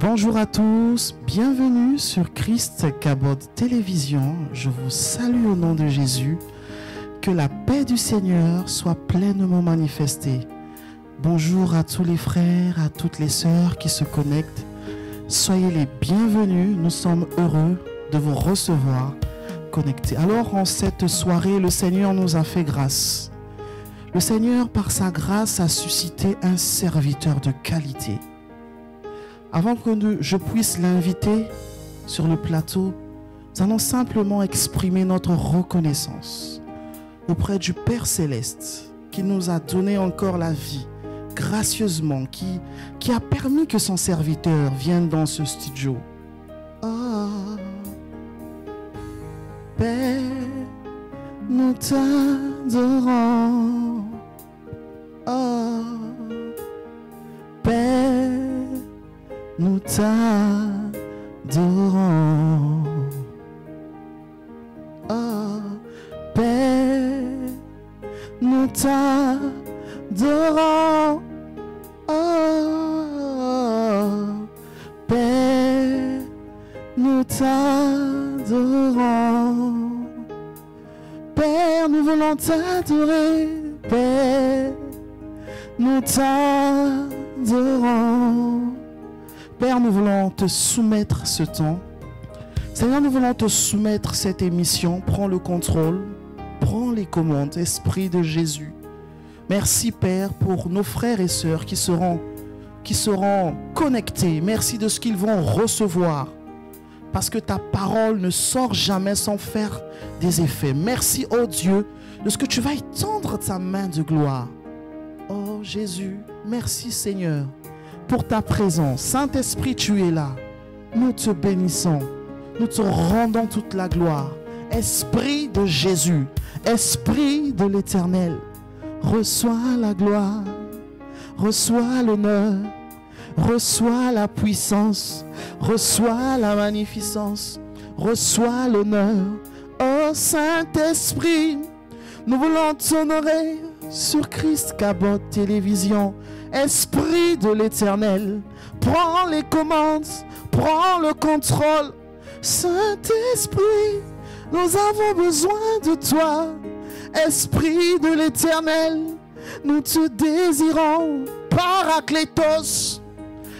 Bonjour à tous, bienvenue sur Christ Cabot Télévision. Je vous salue au nom de Jésus. Que la paix du Seigneur soit pleinement manifestée. Bonjour à tous les frères, à toutes les sœurs qui se connectent. Soyez les bienvenus, nous sommes heureux de vous recevoir connectés. Alors en cette soirée, le Seigneur nous a fait grâce. Le Seigneur, par sa grâce, a suscité un serviteur de qualité. Avant que je puisse l'inviter sur le plateau, nous allons simplement exprimer notre reconnaissance auprès du Père Céleste qui nous a donné encore la vie gracieusement, qui a permis que son serviteur vienne dans ce studio. Oh, Père, nous t'adorons. Oh, Père, nous t'adorons. Oh, Père, nous t'adorons. Oh, Père, nous t'adorons. Père, nous voulons t'adorer. Père, nous t'adorons. Père, nous voulons te soumettre ce temps. Seigneur, nous voulons te soumettre cette émission. Prends le contrôle, prends les commandes, Esprit de Jésus. Merci, Père, pour nos frères et sœurs qui seront connectés. Merci de ce qu'ils vont recevoir. Parce que ta parole ne sort jamais sans faire des effets. Merci, oh Dieu, de ce que tu vas étendre ta main de gloire. Oh Jésus, merci Seigneur pour ta présence. Saint-Esprit, tu es là. Nous te bénissons. Nous te rendons toute la gloire. Esprit de Jésus, Esprit de l'Éternel, reçois la gloire, reçois l'honneur, reçois la puissance, reçois la magnificence, reçois l'honneur. Oh Saint-Esprit, nous voulons t'honorer sur Christ Cabot Télévision. Esprit de l'Éternel, prends les commandes, prends le contrôle. Saint-Esprit, nous avons besoin de toi. Esprit de l'Éternel, nous te désirons. Paraclétos,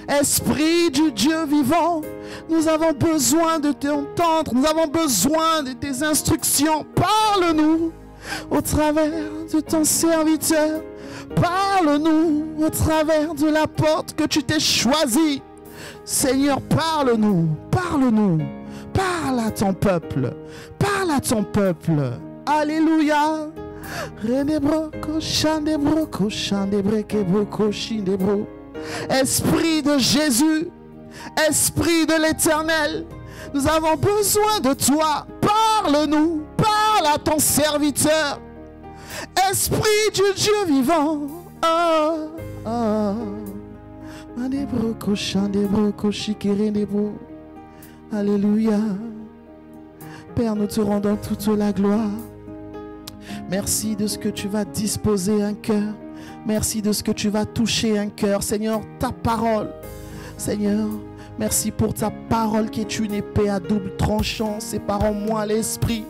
Esprit du Dieu vivant, nous avons besoin de t'entendre, nous avons besoin de tes instructions. Parle-nous au travers de ton serviteur. Parle-nous au travers de la porte que tu t'es choisie. Seigneur, parle-nous, parle-nous. Parle à ton peuple, parle à ton peuple. Alléluia. Esprit de Jésus, Esprit de l'Éternel, nous avons besoin de toi. Parle-nous, parle à ton serviteur. Esprit du Dieu vivant. Oh, oh. Alléluia. Père, nous te rendons toute la gloire. Merci de ce que tu vas disposer un cœur. Merci de ce que tu vas toucher un cœur. Seigneur, ta parole. Seigneur, merci pour ta parole qui est une épée à double tranchant. Sépare en moi l'esprit.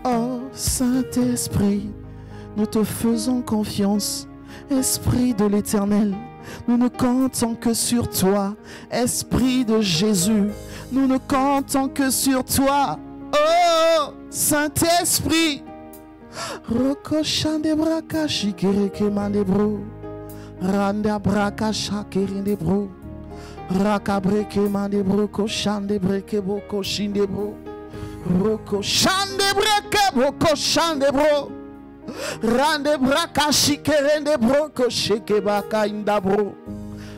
Oh, Saint-Esprit, nous te faisons confiance. Esprit de l'Éternel, nous ne comptons que sur toi. Esprit de Jésus, nous ne comptons que sur toi. Oh, Saint-Esprit, Rokoshande braka shikereke mandebro, Randa braka shakerindebro, Rakabreke mandebro, Koshande breke boko shindebro, Rokoshande breke boko shandebro, Rande braka shikerendebro, Kosheke baka indabro,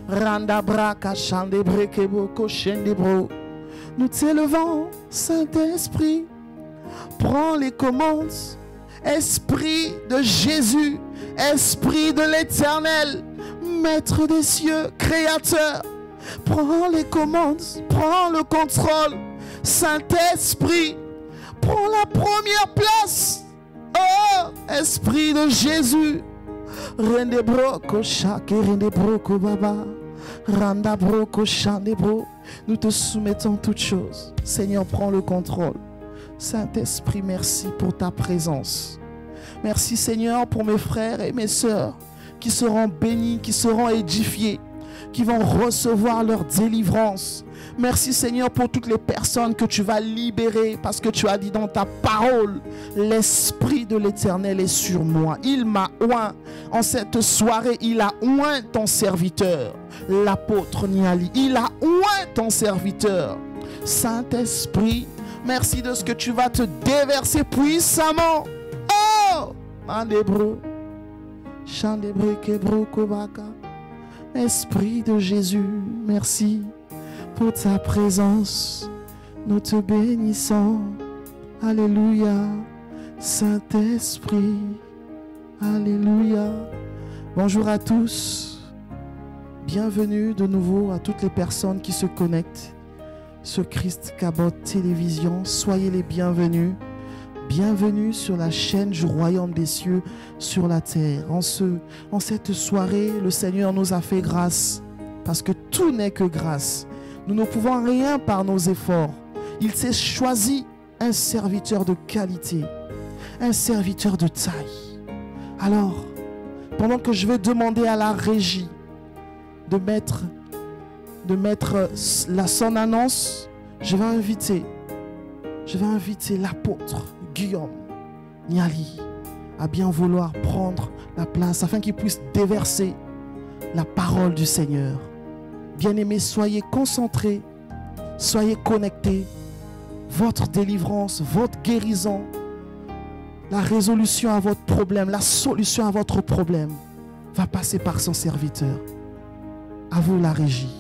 Randa braka shande breke boko shendebro. Nous t'élevons, Saint-Esprit, prends les commandes. Esprit de Jésus, Esprit de l'Éternel, Maître des cieux, Créateur, prends les commandes, prends le contrôle. Saint-Esprit, prends la première place. Oh, Esprit de Jésus, Rendebro, Koshake, Rendebro, Kobaba, Randa broko chandebro. Nous te soumettons toutes choses. Seigneur, prends le contrôle. Saint-Esprit, merci pour ta présence. Merci Seigneur pour mes frères et mes sœurs qui seront bénis, qui seront édifiés, qui vont recevoir leur délivrance. Merci Seigneur pour toutes les personnes que tu vas libérer parce que tu as dit dans ta parole, l'Esprit de l'Éternel est sur moi. Il m'a oint. En cette soirée, il a oint ton serviteur, l'apôtre Niali. Il a oint ton serviteur. Saint-Esprit, merci de ce que tu vas te déverser puissamment. Oh! Mandebreu. Chandebreu kebro kobaka. Esprit de Jésus, merci pour ta présence. Nous te bénissons. Alléluia. Saint-Esprit. Alléluia. Bonjour à tous. Bienvenue de nouveau à toutes les personnes qui se connectent sur Christ Cabot Télévision. Soyez les bienvenus. Bienvenue sur la chaîne du Royaume des cieux sur la terre. En cette soirée, le Seigneur nous a fait grâce parce que tout n'est que grâce. Nous ne pouvons rien par nos efforts. Il s'est choisi un serviteur de qualité, un serviteur de taille. Alors, pendant que je vais demander à la régie de mettre son annonce, je vais inviter l'apôtre Guillaume Niali à bien vouloir prendre la place afin qu'il puisse déverser la parole du Seigneur. Bien-aimés, soyez concentrés, soyez connectés. Votre délivrance, votre guérison, la résolution à votre problème, la solution à votre problème va passer par son serviteur. À vous la régie.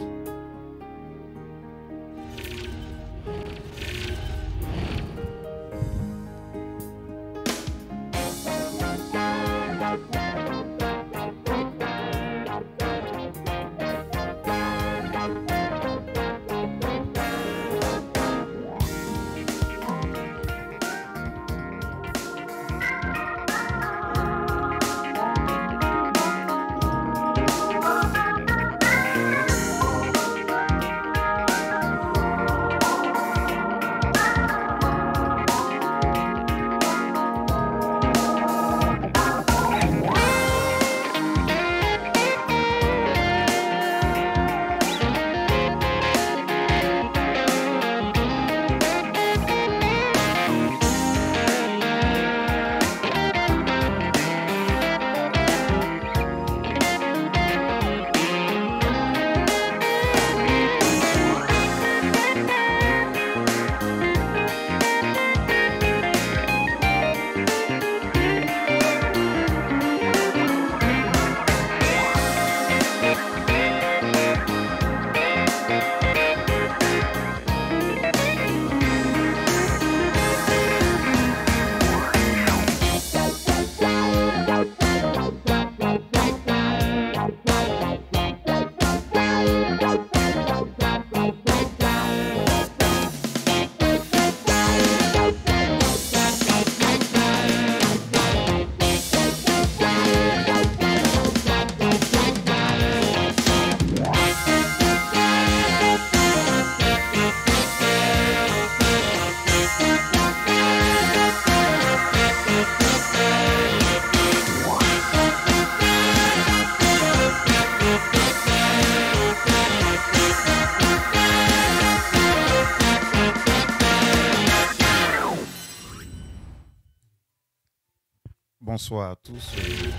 Bonsoir à tous,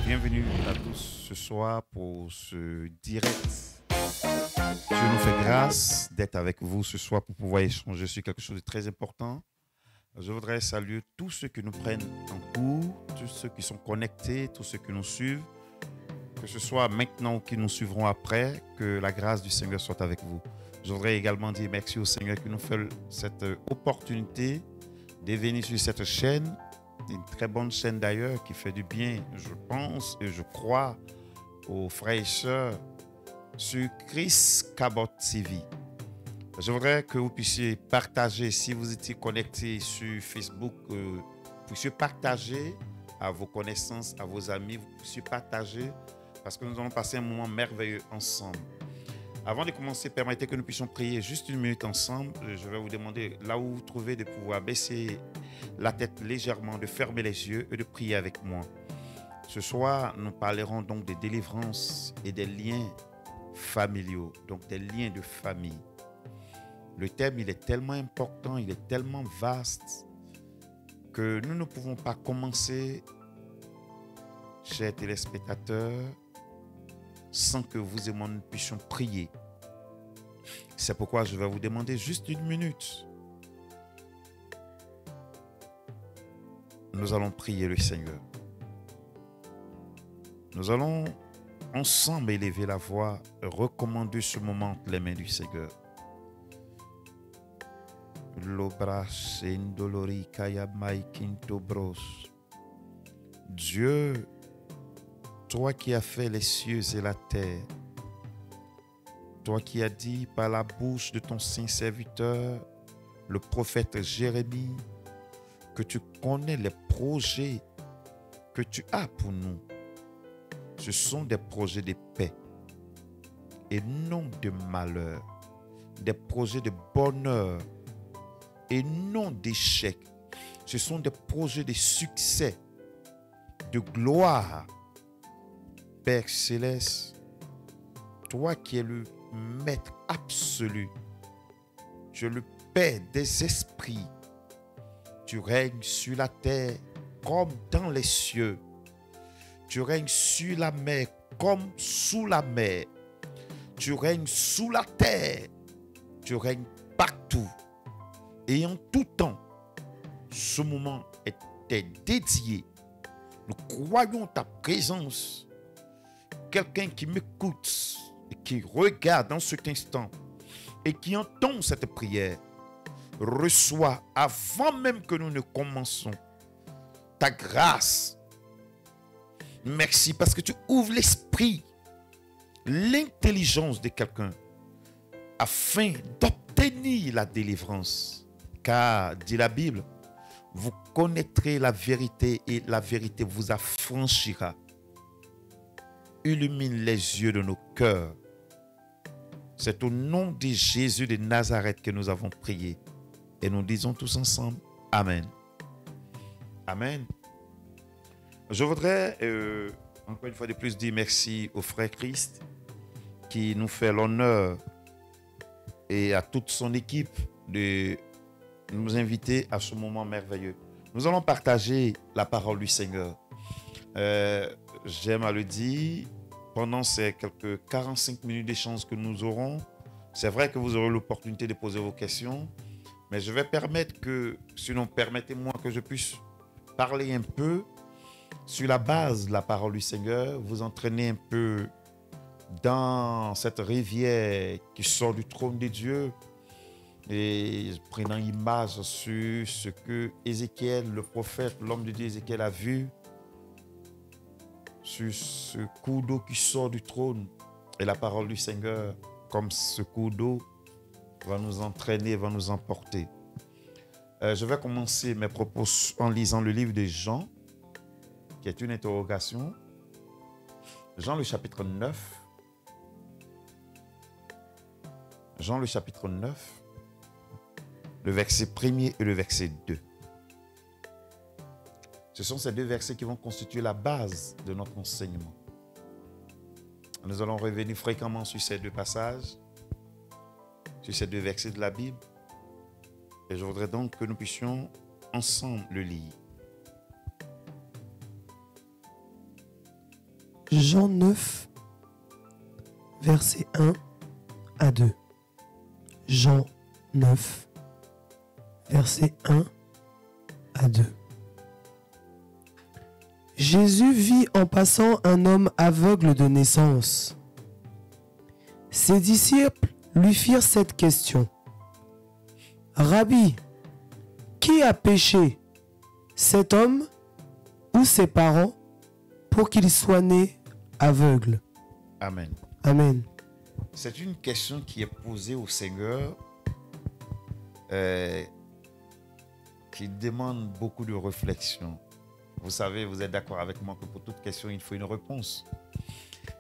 bienvenue à tous ce soir pour ce direct. Dieu nous fait grâce d'être avec vous ce soir pour pouvoir échanger sur quelque chose de très important. Je voudrais saluer tous ceux qui nous prennent en cours, tous ceux qui sont connectés, tous ceux qui nous suivent, que ce soit maintenant ou qui nous suivront après, que la grâce du Seigneur soit avec vous. Je voudrais également dire merci au Seigneur qui nous fait cette opportunité de venir sur cette chaîne. Une très bonne chaîne d'ailleurs qui fait du bien, je pense et je crois, aux frères et sœurs sur Chris Cabot TV. Je voudrais que vous puissiez partager, si vous étiez connecté sur Facebook, vous puissiez partager à vos connaissances, à vos amis, vous puissiez partager parce que nous allons passer un moment merveilleux ensemble. Avant de commencer, permettez que nous puissions prier juste une minute ensemble. Je vais vous demander, là où vous vous trouvez, de pouvoir baisser la tête légèrement, de fermer les yeux et de prier avec moi. Ce soir, nous parlerons donc des délivrances et des liens familiaux, donc des liens de famille. Le thème, il est tellement important, il est tellement vaste que nous ne pouvons pas commencer, chers téléspectateurs, sans que vous et moi nous puissions prier. C'est pourquoi je vais vous demander juste une minute. Nous allons prier le Seigneur. Nous allons ensemble élever la voix et recommander ce moment entre les mains du Seigneur. Dieu, toi qui as fait les cieux et la terre, toi qui as dit par la bouche de ton saint serviteur, le prophète Jérémie, que tu connais les projets que tu as pour nous. Ce sont des projets de paix et non de malheur, des projets de bonheur et non d'échec. Ce sont des projets de succès, de gloire. Père Céleste, toi qui es le Maître absolu, tu es le Père des esprits, tu règnes sur la terre comme dans les cieux. Tu règnes sur la mer comme sous la mer. Tu règnes sous la terre. Tu règnes partout. Et en tout temps, ce moment était dédié. Nous croyons ta présence. Quelqu'un qui m'écoute et qui regarde dans cet instant et qui entend cette prière, reçoit avant même que nous ne commençons ta grâce. Merci parce que tu ouvres l'esprit, l'intelligence de quelqu'un afin d'obtenir la délivrance. Car, dit la Bible, vous connaîtrez la vérité et la vérité vous affranchira. Illumine les yeux de nos cœurs. C'est au nom de Jésus de Nazareth que nous avons prié. Et nous disons tous ensemble, Amen. Amen. Je voudrais, encore une fois de plus, dire merci au frère Christ qui nous fait l'honneur et à toute son équipe de nous inviter à ce moment merveilleux. Nous allons partager la parole du Seigneur. J'aime à le dire, pendant ces quelques 45 minutes d'échange que nous aurons, c'est vrai que vous aurez l'opportunité de poser vos questions, mais je vais permettre que, sinon permettez-moi que je puisse parler un peu sur la base de la parole du Seigneur, vous entraîner un peu dans cette rivière qui sort du trône de Dieu et prenant image sur ce que Ézéchiel, le prophète, l'homme de Dieu Ézéchiel a vu, sur ce cours d'eau qui sort du trône. Et la parole du Seigneur, comme ce cours d'eau, va nous entraîner, va nous emporter. Je vais commencer mes propos en lisant le livre de Jean, qui est une interrogation. Jean le chapitre 9. Jean le chapitre 9, le verset 1er et le verset 2. Ce sont ces deux versets qui vont constituer la base de notre enseignement. Nous allons revenir fréquemment sur ces deux passages, sur ces deux versets de la Bible. Et je voudrais donc que nous puissions ensemble le lire. Jean 9, versets 1 à 2. Jean 9, versets 1 à 2. Jésus vit en passant un homme aveugle de naissance. Ses disciples lui firent cette question. Rabbi, qui a péché, cet homme ou ses parents, pour qu'il soit né aveugle? Amen. Amen. C'est une question qui est posée au Seigneur, qui demande beaucoup de réflexion. Vous savez, vous êtes d'accord avec moi que pour toute question, il faut une réponse.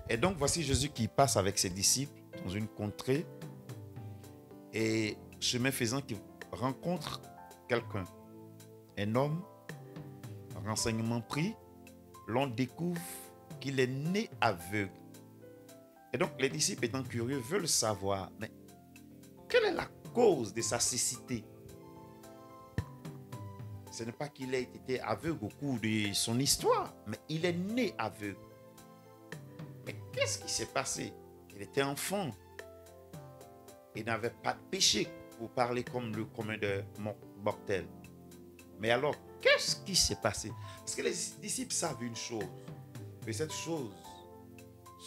Et donc, voici Jésus qui passe avec ses disciples dans une contrée et chemin faisant, qu'il rencontre quelqu'un, un homme, renseignement pris, l'on découvre qu'il est né aveugle. Et donc les disciples étant curieux veulent savoir, mais quelle est la cause de sa cécité? Ce n'est pas qu'il ait été aveugle au cours de son histoire, mais il est né aveugle. Mais qu'est-ce qui s'est passé? Il était enfant. Il n'avait pas de péché, pour parler comme le commun de mortel. Mais alors, qu'est-ce qui s'est passé? Parce que les disciples savent une chose. Et cette chose,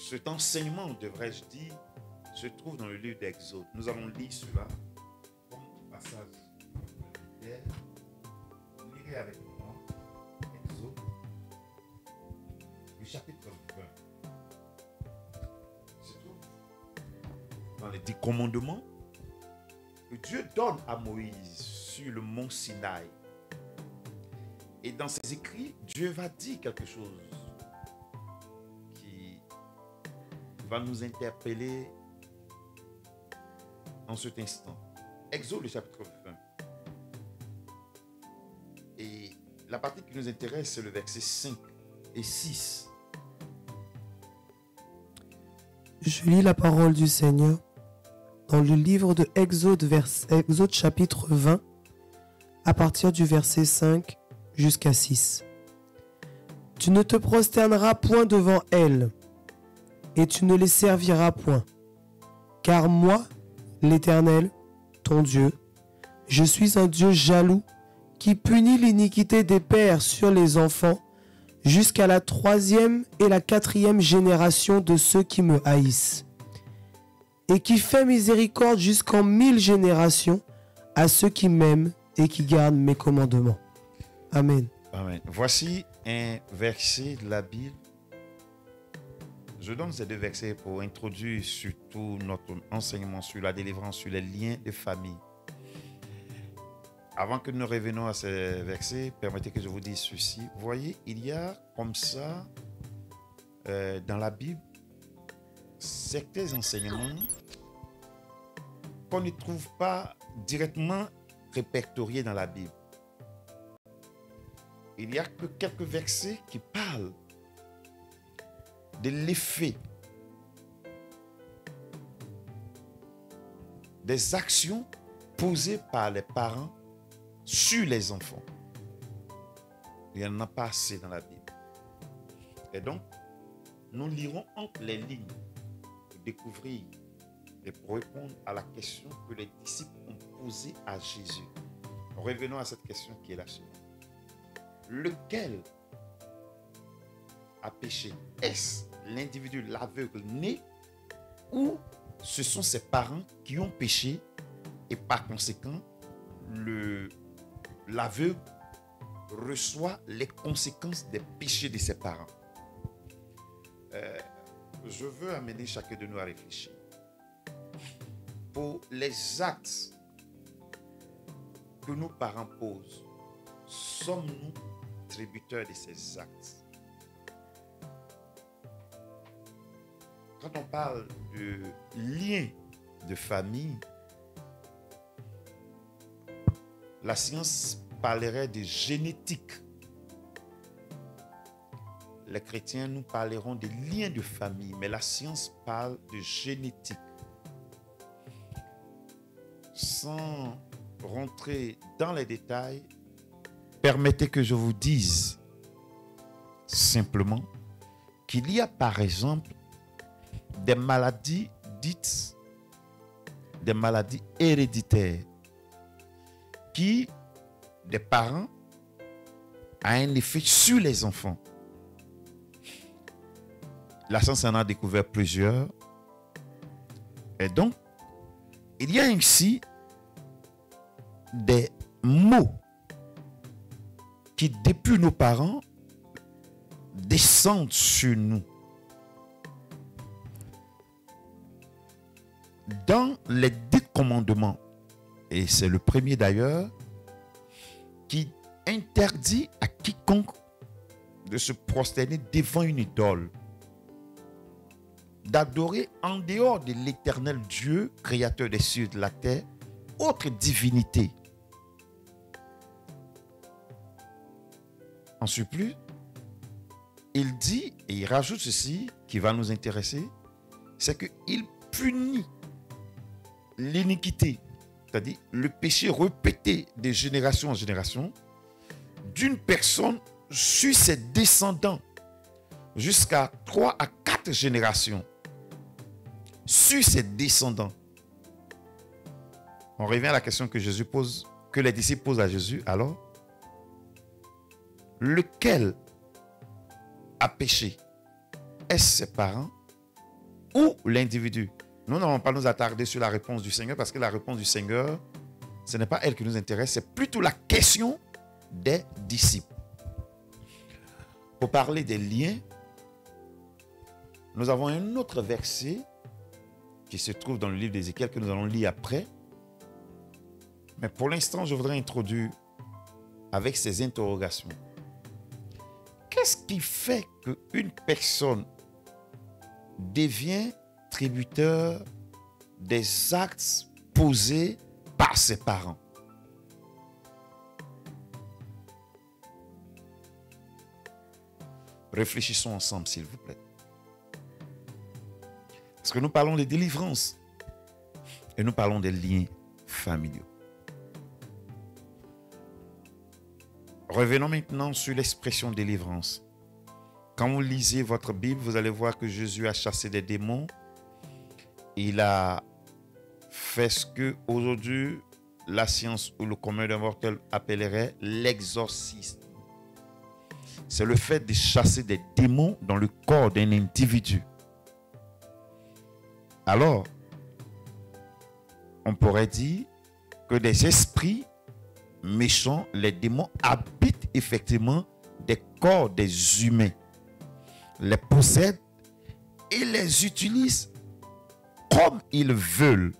cet enseignement, devrais-je dire, se trouve dans le livre d'Exode. Nous allons lire cela comme passage. Vous lirez avec moi Exode, le chapitre 20. Se trouve dans les 10 commandements que Dieu donne à Moïse sur le mont Sinaï. Et dans ses écrits, Dieu va dire quelque chose qui va nous interpeller en cet instant. Exode, le chapitre 20. Et la partie qui nous intéresse, c'est le verset 5 et 6. Je lis la parole du Seigneur dans le livre de Exode, Exode chapitre 20, à partir du verset 5 jusqu'à 6. Tu ne te prosterneras point devant elles, et tu ne les serviras point. Car moi, l'Éternel, ton Dieu, je suis un Dieu jaloux, qui punit l'iniquité des pères sur les enfants, jusqu'à la 3e et la 4e génération de ceux qui me haïssent, et qui fait miséricorde jusqu'en 1000 générations à ceux qui m'aiment et qui gardent mes commandements. Amen. Amen. Voici un verset de la Bible. Je donne ces deux versets pour introduire surtout notre enseignement sur la délivrance, sur les liens de famille. Avant que nous revenons à ces versets, permettez que je vous dise ceci. Vous voyez, il y a comme ça, dans la Bible, certains enseignements qu'on ne trouve pas directement répertoriés dans la Bible. Il n'y a que quelques versets qui parlent de l'effet des actions posées par les parents sur les enfants. Il n'y en a pas assez dans la Bible. Et donc, nous lirons entre les lignes pour découvrir et pour répondre à la question que les disciples ont posée à Jésus. Revenons à cette question qui est la suivante. Lequel a péché? Est-ce l'individu, l'aveugle né, ou ce sont ses parents qui ont péché et par conséquent, l'aveugle reçoit les conséquences des péchés de ses parents? Je veux amener chacun de nous à réfléchir. Pour les actes que nos parents posent, sommes-nous tributaires de ces actes? Quand on parle de lien de famille, la science parlerait de génétique. Les chrétiens, nous parlerons des liens de famille, mais la science parle de génétique. Sans rentrer dans les détails, permettez que je vous dise simplement qu'il y a par exemple des maladies dites des maladies héréditaires qui, des parents, a un effet sur les enfants. La science en a découvert plusieurs. Et donc, il y a ainsi des mots qui, depuis nos parents, descendent sur nous. Dans les 10 commandements, et c'est le premier d'ailleurs, qui interdit à quiconque de se prosterner devant une idole. d'adorer en dehors de l'éternel Dieu, créateur des cieux et de la terre, autre divinité. En surplus, il dit, et il rajoute ceci qui va nous intéresser, c'est qu'il punit l'iniquité, c'est-à-dire le péché répété de génération en génération, d'une personne sur ses descendants, jusqu'à 3 à 4 générations, sur ses descendants. On revient à la question que Jésus pose, que les disciples posent à Jésus. Alors, lequel a péché? Est-ce ses parents ou l'individu? Nous n'allons pas nous attarder sur la réponse du Seigneur, parce que la réponse du Seigneur, ce n'est pas elle qui nous intéresse, c'est plutôt la question des disciples. Pour parler des liens, nous avons un autre verset qui se trouve dans le livre d'Ézéchiel que nous allons lire après. Mais pour l'instant, je voudrais introduire avec ces interrogations. Qu'est-ce qui fait qu'une personne devient tributaire des actes posés par ses parents? Réfléchissons ensemble, s'il vous plaît. Parce que nous parlons de délivrance et nous parlons des liens familiaux. Revenons maintenant sur l'expression délivrance. Quand vous lisez votre Bible, vous allez voir que Jésus a chassé des démons. Il a fait ce que aujourd'hui la science ou le commun des mortels appellerait l'exorcisme. C'est le fait de chasser des démons dans le corps d'un individu. Alors, on pourrait dire que des esprits méchants, les démons, habitent effectivement des corps des humains, les possèdent et les utilisent comme ils veulent,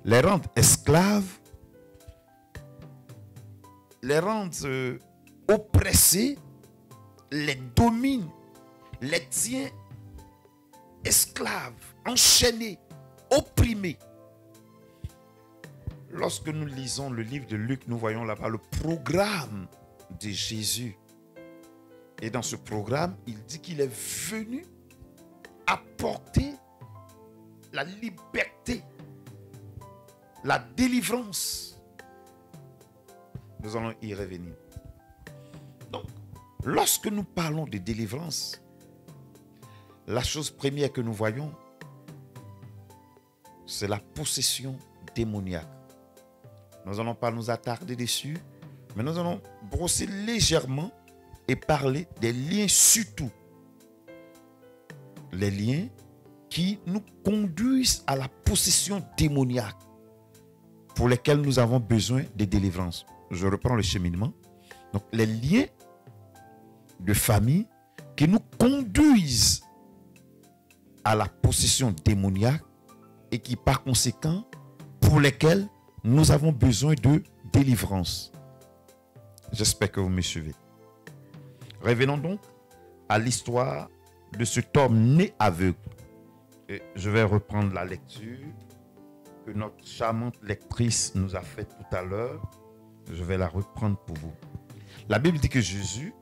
les rendent esclaves, les rendent oppressés, les dominent, les tient esclaves, enchaînés, opprimés. Lorsque nous lisons le livre de Luc, nous voyons là-bas le programme de Jésus. Et dans ce programme, il dit qu'il est venu apporter la liberté, la délivrance. Nous allons y revenir. Donc, lorsque nous parlons de délivrance, la chose première que nous voyons, c'est la possession démoniaque. Nous n'allons pas nous attarder dessus, mais nous allons brosser légèrement et parler des liens surtout. Les liens qui nous conduisent à la possession démoniaque pour lesquels nous avons besoin de délivrance. Je reprends le cheminement. Donc, les liens de famille qui nous conduisent à la possession démoniaque et qui, par conséquent, pour lesquels nous avons besoin de délivrance. J'espère que vous me suivez. Revenons donc à l'histoire de cet homme né aveugle. Et je vais reprendre la lecture que notre charmante lectrice nous a faite tout à l'heure. Je vais la reprendre pour vous. La Bible dit que Jésus,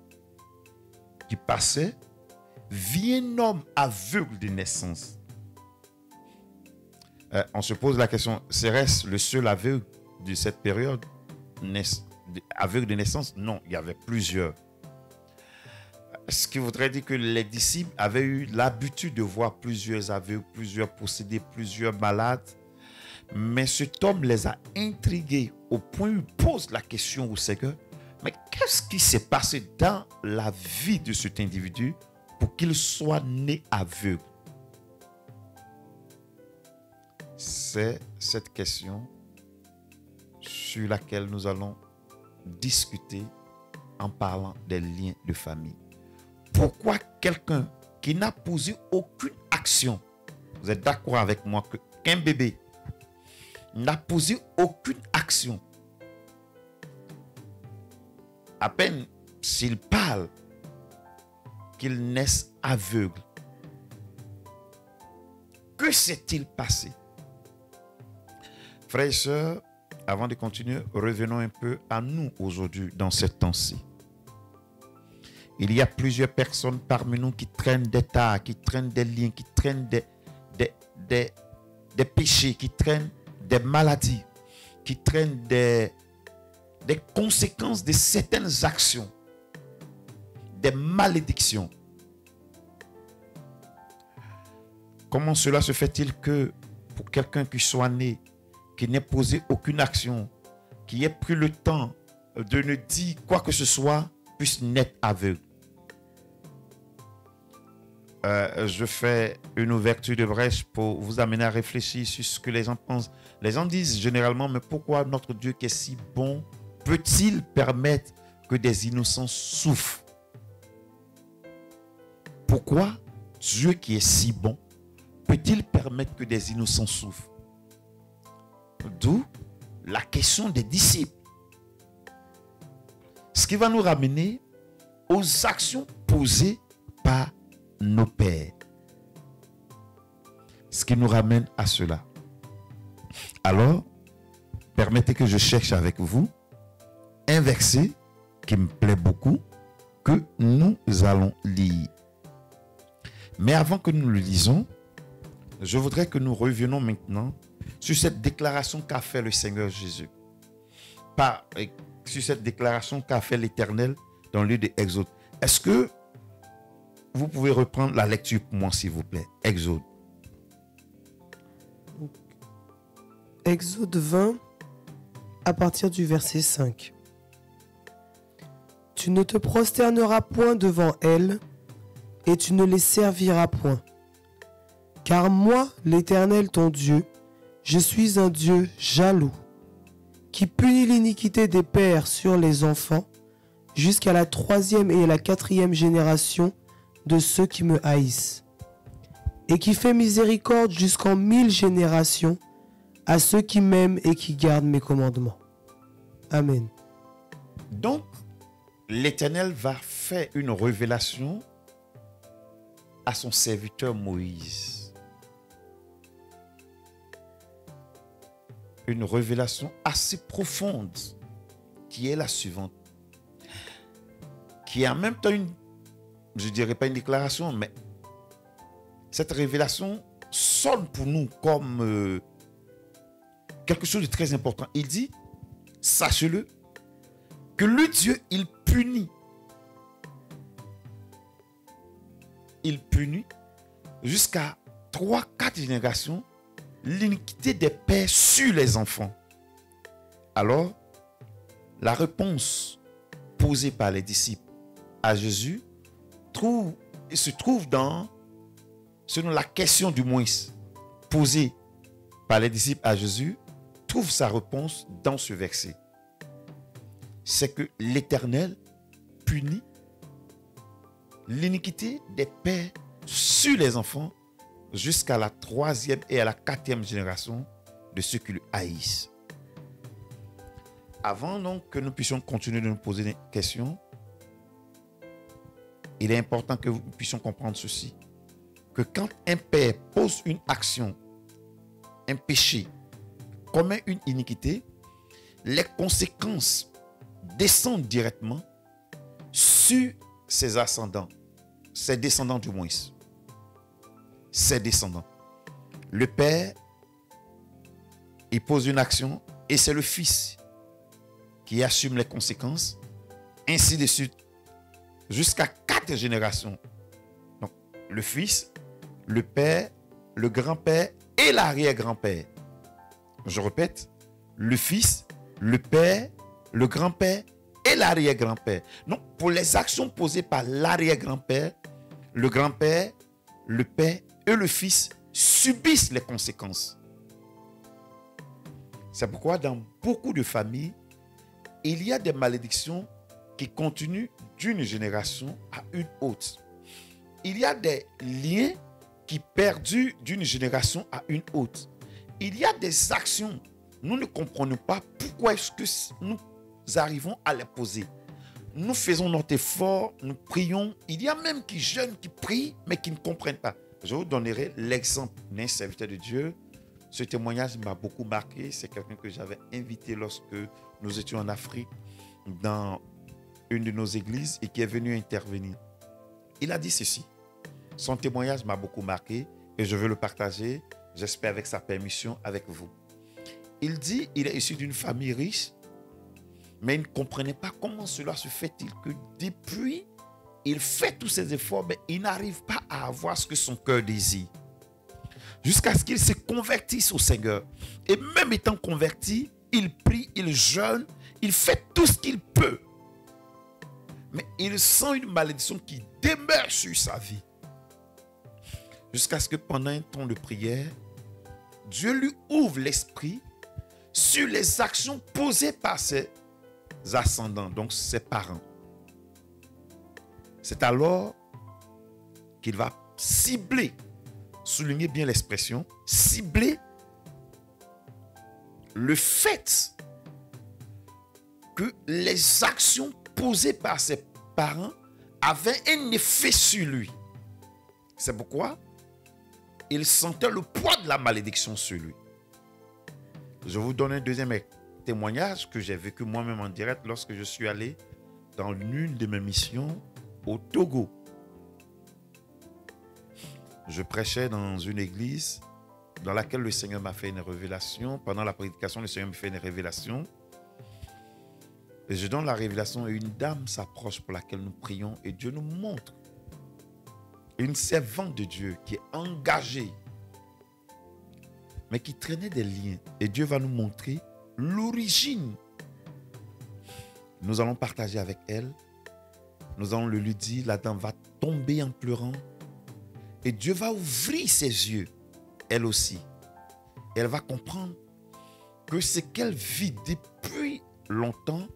qui passait, vit un homme aveugle de naissance. On se pose la question, serait-ce le seul aveugle de cette période? Aveugle de naissance? Non, il y avait plusieurs. Ce qui voudrait dire que les disciples avaient eu l'habitude de voir plusieurs aveugles, plusieurs possédés, plusieurs malades. Mais cet homme les a intrigués au point où il pose la question au Seigneur. Mais qu'est-ce qui s'est passé dans la vie de cet individu pour qu'il soit né aveugle? C'est cette question sur laquelle nous allons discuter en parlant des liens de famille. Pourquoi quelqu'un qui n'a posé aucune action, vous êtes d'accord avec moi qu'un bébé n'a posé aucune action, à peine s'il parle, qu'il naisse aveugle? Que s'est-il passé? Frères et sœurs, avant de continuer, revenons un peu à nous aujourd'hui dans cette temps-ci. Il y a plusieurs personnes parmi nous qui traînent des tares, qui traînent des liens, qui traînent des péchés, qui traînent des maladies, qui traînent des conséquences de certaines actions, des malédictions. Comment cela se fait-il que pour quelqu'un qui soit né, qui n'ait posé aucune action, qui ait pris le temps de ne dire quoi que ce soit, puisse naître aveugle? Je fais une ouverture de brèche pour vous amener à réfléchir sur ce que les gens pensent. Les gens disent généralement, mais pourquoi notre Dieu qui est si bon peut-il permettre que des innocents souffrent? Pourquoi Dieu qui est si bon peut-il permettre que des innocents souffrent? D'où la question des disciples. Ce qui va nous ramener aux actions posées par nos pères. Ce qui nous ramène à cela. Alors, permettez que je cherche avec vous un verset qui me plaît beaucoup, que nous allons lire. Mais avant que nous le lisons, je voudrais que nous revenions maintenant sur cette déclaration qu'a fait le Seigneur Jésus. Sur cette déclaration qu'a fait l'Éternel dans le livre de Exode. Est-ce que vous pouvez reprendre la lecture pour moi, s'il vous plaît? Exode. Exode 20, à partir du verset 5. Tu ne te prosterneras point devant elles, et tu ne les serviras point. Car moi, l'Éternel ton Dieu, je suis un Dieu jaloux, qui punit l'iniquité des pères sur les enfants, jusqu'à la 3e et la 4e génération de ceux qui me haïssent, et qui fait miséricorde jusqu'en 1000 générations à ceux qui m'aiment et qui gardent mes commandements. Amen. Donc, l'Éternel va faire une révélation à son serviteur Moïse. Une révélation assez profonde, qui est la suivante, qui est en même temps je ne dirais pas une déclaration, mais cette révélation sonne pour nous comme quelque chose de très important. Il dit, sachez-le, que le Dieu, il punit jusqu'à 3-4 générations l'iniquité des pères sur les enfants. Alors, la réponse posée par les disciples à Jésus se trouve selon la question du moins posée par les disciples à Jésus, trouve sa réponse dans ce verset. C'est que l'Éternel punit l'iniquité des pères sur les enfants jusqu'à la 3e et à la 4e génération de ceux qui le haïssent. Avant donc que nous puissions continuer de nous poser des questions, il est important que nous puissions comprendre ceci, que quand un père pose une action, un péché, commet une iniquité, les conséquences descendent directement sur ses ascendants, ses descendants du moins. Ses descendants. Le père, il pose une action et c'est le fils qui assume les conséquences, ainsi de suite, jusqu'à 4 générations. Donc, le fils, le père, le grand-père et l'arrière-grand-père. Je répète, le fils, le père, le grand-père et l'arrière-grand-père. Donc, pour les actions posées par l'arrière-grand-père, le grand-père, le père et le fils subissent les conséquences. C'est pourquoi dans beaucoup de familles, il y a des malédictions qui continuent d'une génération à une autre. Il y a des liens qui perdurent d'une génération à une autre. Il y a des actions, nous ne comprenons pas pourquoi est-ce que nous arrivons à les poser. Nous faisons notre effort, nous prions. Il y a même qui jeûnent, qui prient, mais qui ne comprennent pas. Je vous donnerai l'exemple d'un serviteur de Dieu. Ce témoignage m'a beaucoup marqué. C'est quelqu'un que j'avais invité lorsque nous étions en Afrique, dans une de nos églises, et qui est venu intervenir. Il a dit ceci. Son témoignage m'a beaucoup marqué et je veux le partager, j'espère avec sa permission, avec vous. Il dit qu'il est issu d'une famille riche, mais il ne comprenait pas comment cela se fait-il que depuis, il fait tous ses efforts, mais il n'arrive pas à avoir ce que son cœur désire. Jusqu'à ce qu'il se convertisse au Seigneur. Et même étant converti, il prie, il jeûne, il fait tout ce qu'il peut. Mais il sent une malédiction qui demeure sur sa vie. Jusqu'à ce que pendant un temps de prière, Dieu lui ouvre l'esprit sur les actions posées par ses ascendants, donc ses parents. C'est alors qu'il va cibler, soulignez bien l'expression, cibler le fait que les actions posées par ses parents avaient un effet sur lui. C'est pourquoi il sentait le poids de la malédiction sur lui. Je vous donne un deuxième témoignage que j'ai vécu moi-même en direct lorsque je suis allé dans l'une de mes missions au Togo. Je prêchais dans une église dans laquelle le Seigneur m'a fait une révélation. Pendant la prédication, le Seigneur me fait une révélation. Et je donne la révélation et une dame s'approche pour laquelle nous prions et Dieu nous montre une servante de Dieu qui est engagée, mais qui traînait des liens. Et Dieu va nous montrer l'origine. Nous allons partager avec elle. Nous allons le lui dire. La dame va tomber en pleurant. Et Dieu va ouvrir ses yeux, elle aussi. Elle va comprendre que ce qu'elle vit depuis longtemps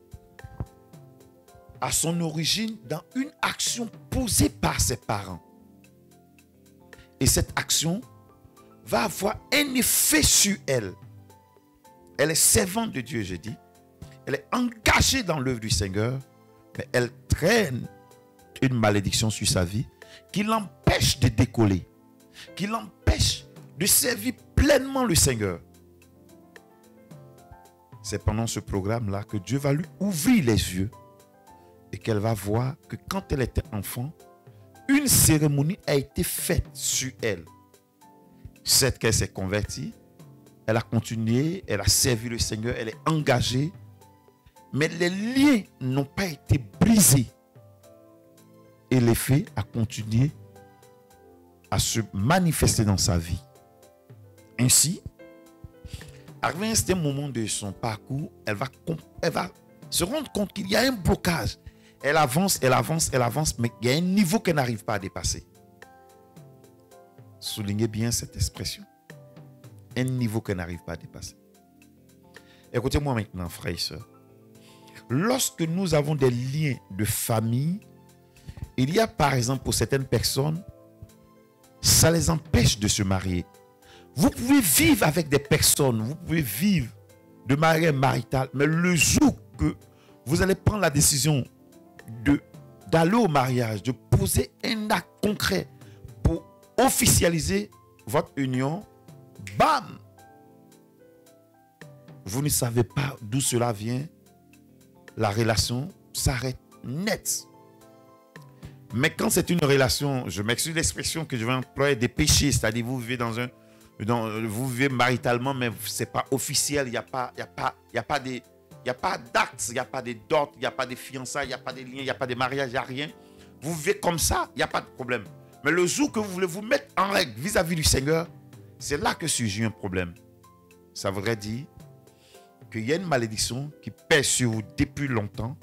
a son origine dans une action posée par ses parents. Et cette action va avoir un effet sur elle. Elle est servante de Dieu, je dis. Elle est engagée dans l'œuvre du Seigneur, mais elle traîne une malédiction sur sa vie qui l'empêche de décoller, qui l'empêche de servir pleinement le Seigneur. C'est pendant ce programme-là que Dieu va lui ouvrir les yeux et qu'elle va voir que quand elle était enfant, une cérémonie a été faite sur elle. C'est qu'elle s'est convertie, elle a continué, elle a servi le Seigneur, elle est engagée, mais les liens n'ont pas été brisés. Et l'effet a continué à se manifester dans sa vie. Ainsi, arrivé à un certain moment de son parcours, elle va se rendre compte qu'il y a un blocage. Elle avance, mais il y a un niveau qu'elle n'arrive pas à dépasser. Soulignez bien cette expression. Un niveau qu'elle n'arrive pas à dépasser. Écoutez-moi maintenant, frères et sœurs. Lorsque nous avons des liens de famille, il y a par exemple pour certaines personnes, ça les empêche de se marier. Vous pouvez vivre avec des personnes, vous pouvez vivre de manière maritale, mais le jour que vous allez prendre la décision d'aller au mariage, de poser un acte concret pour officialiser votre union, bam! Vous ne savez pas d'où cela vient. La relation s'arrête net. Mais quand c'est une relation, je m'excuse l'expression que je vais employer, des péchés, c'est-à-dire vous vivez vous vivez maritalement, mais ce n'est pas officiel, il n'y a pas d'actes, il n'y a pas de dot, il n'y a pas de fiançailles, il n'y a pas de liens, il n'y a pas de mariage, il n'y a rien. Vous vivez comme ça, il n'y a pas de problème. Mais le jour que vous voulez vous mettre en règle vis-à-vis du Seigneur, c'est là que surgit un problème. Ça voudrait dire qu'il y a une malédiction qui pèse sur vous depuis longtemps.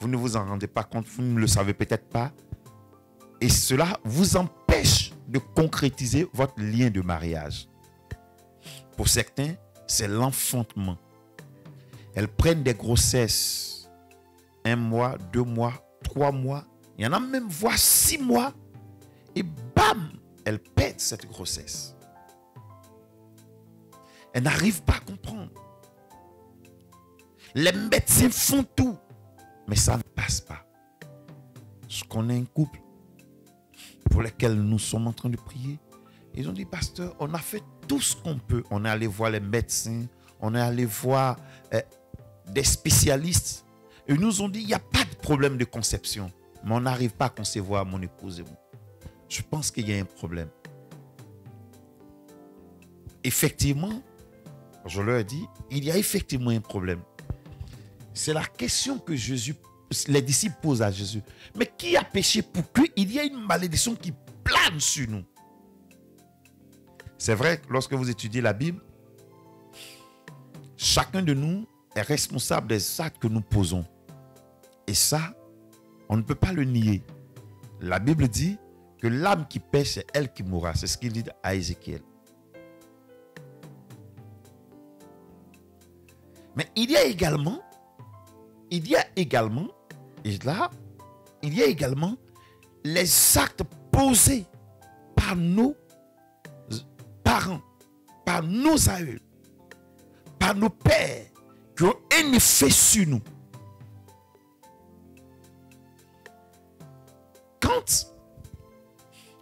Vous ne vous en rendez pas compte, vous ne le savez peut-être pas. Et cela vous empêche de concrétiser votre lien de mariage. Pour certains, c'est l'enfantement. Elles prennent des grossesses 1 mois, 2 mois, 3 mois. Il y en a même voire 6 mois. Et bam, elles perdent cette grossesse. Elles n'arrivent pas à comprendre. Les médecins font tout, mais ça ne passe pas. Je connais un couple pour lequel nous sommes en train de prier. Ils ont dit, pasteur, on a fait tout ce qu'on peut. On est allé voir les médecins, on est allé voir des spécialistes. Ils nous ont dit, il n'y a pas de problème de conception. Mais on n'arrive pas à concevoir mon épouse et moi. Je pense qu'il y a un problème. Effectivement, je leur ai dit, il y a effectivement un problème. C'est la question que les disciples posent à Jésus. Mais qui a péché pour qu'il y ait une malédiction qui plane sur nous? C'est vrai que lorsque vous étudiez la Bible, chacun de nous est responsable des actes que nous posons. Et ça, on ne peut pas le nier. La Bible dit que l'âme qui pêche, c'est elle qui mourra. C'est ce qu'il dit à Ézéchiel. Mais il y a également, et là, il y a également les actes posés par nos parents, par nos aïeux, par nos pères, qui ont un effet sur nous. Quand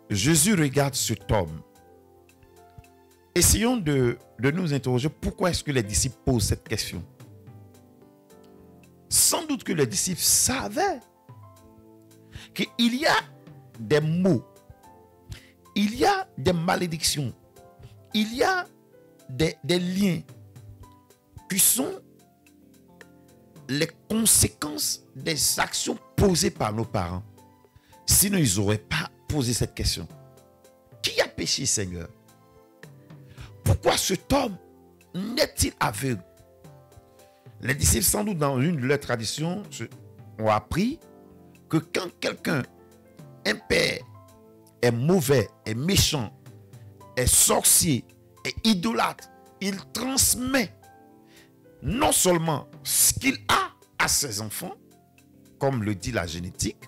Jésus regarde cet homme, essayons de nous interroger pourquoi est-ce que les disciples posent cette question. Sans doute que les disciples savaient qu'il y a des maux, il y a des malédictions, il y a des liens qui sont les conséquences des actions posées par nos parents. Sinon, ils n'auraient pas posé cette question. Qui a péché, Seigneur? Pourquoi cet homme n'est-il aveugle? Les disciples, sans doute dans une de leurs traditions, ont appris que quand quelqu'un, un père, est mauvais, est méchant, est sorcier, est idolâtre, il transmet non seulement ce qu'il a à ses enfants, comme le dit la génétique,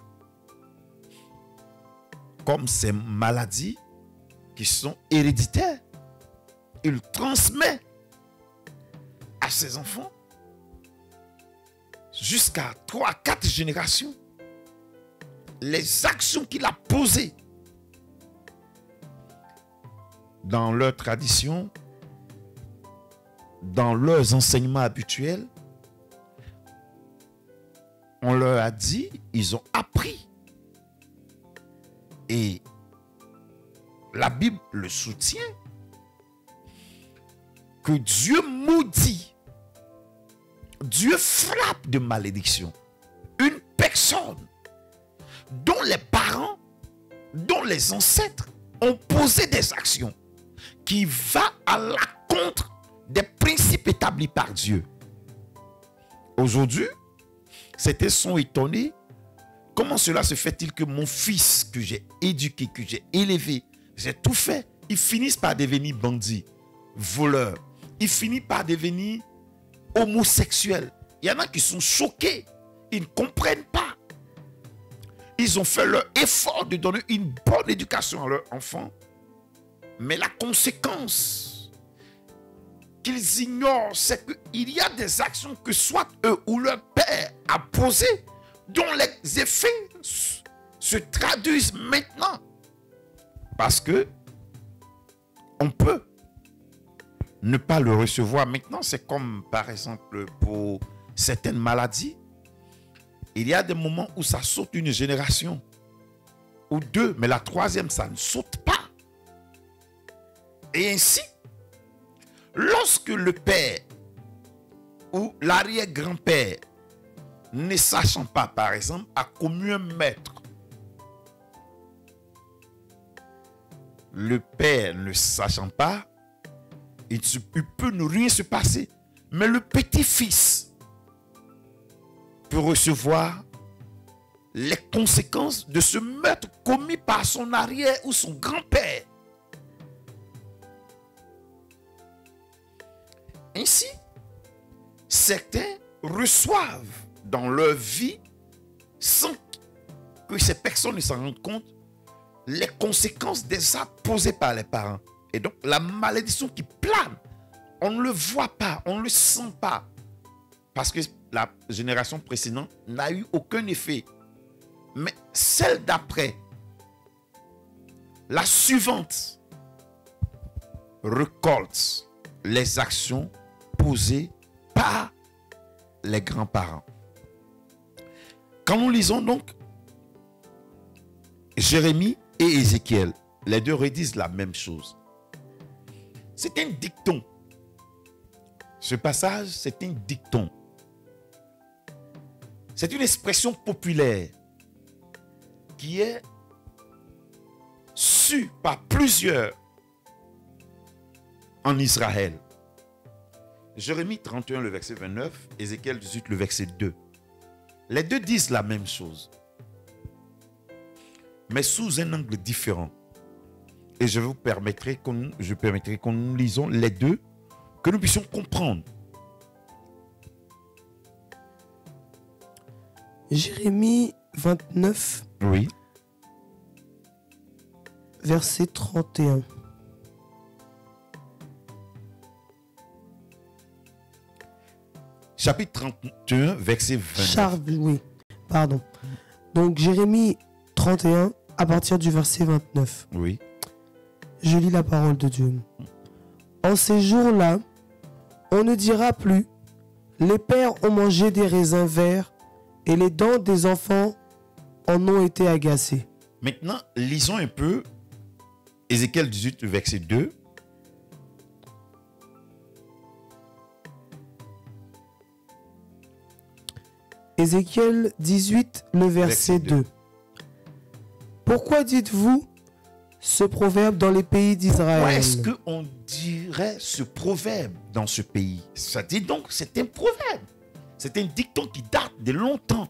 comme ces maladies qui sont héréditaires, il transmet à ses enfants jusqu'à 3-4 générations les actions qu'il a posées dans leur tradition, dans leurs enseignements habituels. On leur a dit, ils ont appris. Et la Bible le soutient, que Dieu maudit, Dieu frappe de malédiction une personne dont les parents, dont les ancêtres ont posé des actions qui vont à l'encontre des principes établis par Dieu. Aujourd'hui, certains sont étonnés. Comment cela se fait-il que mon fils que j'ai éduqué, que j'ai élevé, j'ai tout fait, ils finissent par devenir bandits, voleurs, ils finissent par devenir homosexuels. Il y en a qui sont choqués, ils ne comprennent pas. Ils ont fait leur effort de donner une bonne éducation à leurs enfants. Mais la conséquence qu'ils ignorent, c'est qu'il y a des actions que soit eux ou leur père a posées, dont les effets se traduisent maintenant. Parce que on peut ne pas le recevoir maintenant. C'est comme par exemple pour certaines maladies. Il y a des moments où ça saute une génération ou deux, mais la troisième, ça ne saute pas. Et ainsi, lorsque le père ou l'arrière-grand-père, ne sachant pas, par exemple, a commis un meurtre, le père ne sachant pas, il peut ne rien se passer. Mais le petit-fils peut recevoir les conséquences de ce meurtre commis par son arrière ou son grand-père. Ainsi, certains reçoivent dans leur vie, sans que ces personnes ne s'en rendent compte, les conséquences des actes posés par les parents. Et donc, la malédiction qui plane, on ne le voit pas, on ne le sent pas. Parce que la génération précédente n'a eu aucun effet. Mais celle d'après, la suivante, récolte les actions posées par les grands-parents. Quand nous lisons donc Jérémie et Ézéchiel, les deux redisent la même chose. C'est un dicton. Ce passage, c'est un dicton. C'est une expression populaire qui est su par plusieurs en Israël. Jérémie 31, le verset 29, Ézéchiel 18, le verset 2. Les deux disent la même chose, mais sous un angle différent. Et je permettrai que nous lisons les deux, que nous puissions comprendre. Jérémie 29, Oui. verset 31. Chapitre 31, verset 29. Oui, pardon. Donc Jérémie 31, à partir du verset 29. Oui. Je lis la parole de Dieu. En ces jours-là, on ne dira plus, les pères ont mangé des raisins verts et les dents des enfants en ont été agacées. Maintenant, lisons un peu Ézéchiel 18, verset 2. Ézéchiel 18, le verset 2. Pourquoi dites-vous ce proverbe dans les pays d'Israël? Pourquoi est-ce qu'on dirait ce proverbe dans ce pays? Ça dit donc, c'est un proverbe. C'est un dicton qui date de longtemps.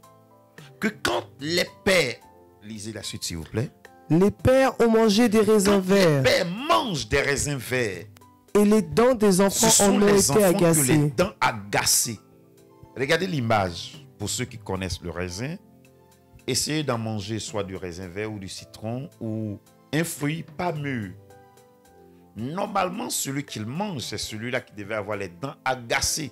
Que quand les pères, lisez la suite s'il vous plaît. Les pères ont mangé des raisins verts. Les pères mangent des raisins verts. Et les dents des Ce enfants sont en ont les été enfants que les agacées. dents agacées. Regardez l'image pour ceux qui connaissent le raisin. Essayez d'en manger soit du raisin vert ou du citron ou un fruit pas mûr. Normalement, celui qu'il mange, c'est celui-là qui devait avoir les dents agacées.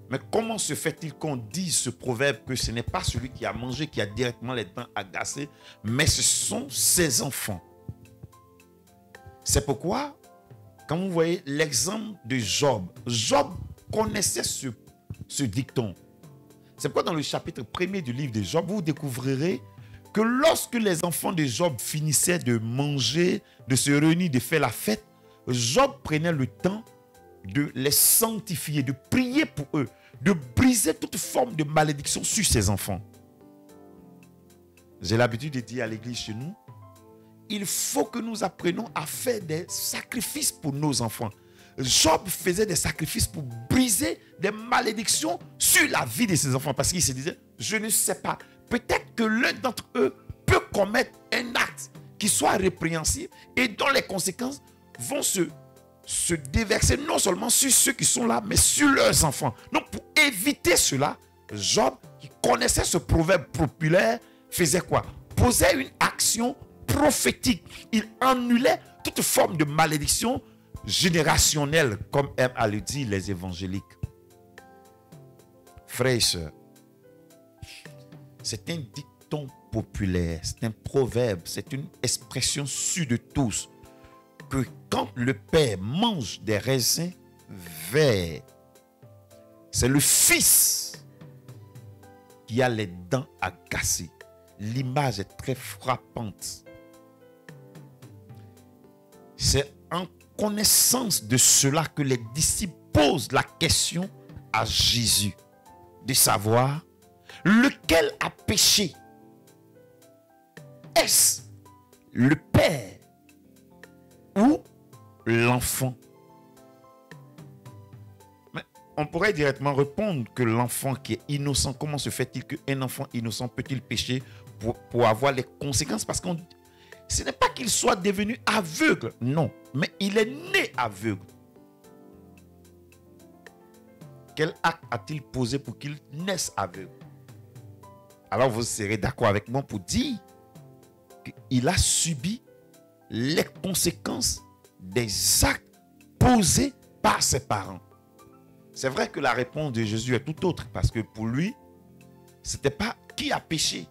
Mais comment se fait-il qu'on dise ce proverbe que ce n'est pas celui qui a mangé qui a directement les dents agacées, mais ce sont ses enfants? C'est pourquoi, quand vous voyez l'exemple de Job, Job connaissait ce dicton. C'est pourquoi dans le chapitre 1er du livre de Job, vous découvrirez que lorsque les enfants de Job finissaient de manger, de se réunir, de faire la fête, Job prenait le temps de les sanctifier, de prier pour eux, de briser toute forme de malédiction sur ses enfants. J'ai l'habitude de dire à l'église chez nous, il faut que nous apprenions à faire des sacrifices pour nos enfants. Job faisait des sacrifices pour briser des malédictions sur la vie de ses enfants parce qu'il se disait, je ne sais pas, peut-être que l'un d'entre eux peut commettre un acte qui soit répréhensible et dont les conséquences vont se déverser non seulement sur ceux qui sont là, mais sur leurs enfants. Donc pour éviter cela, Job, qui connaissait ce proverbe populaire, faisait quoi? Posait une action prophétique. Il annulait toute forme de malédiction générationnelle, comme aiment à le dire les évangéliques. Frères et sœurs, c'est un dicton populaire, c'est un proverbe, c'est une expression sûre de tous, que quand le père mange des raisins verts, c'est le fils qui a les dents agacées. L'image est très frappante. C'est en connaissance de cela que les disciples posent la question à Jésus, de savoir lequel a péché. Est-ce le père ou l'enfant? Mais on pourrait directement répondre que l'enfant qui est innocent, comment se fait-il qu'un enfant innocent peut-il pécher pour avoir les conséquences? Parce que ce n'est pas qu'il soit devenu aveugle, non, mais il est né aveugle. Quel acte a-t-il posé pour qu'il naisse aveugle? Alors vous serez d'accord avec moi pour dire qu'il a subi les conséquences des actes posés par ses parents. C'est vrai que la réponse de Jésus est tout autre, parce que pour lui, ce n'était pas qui a péché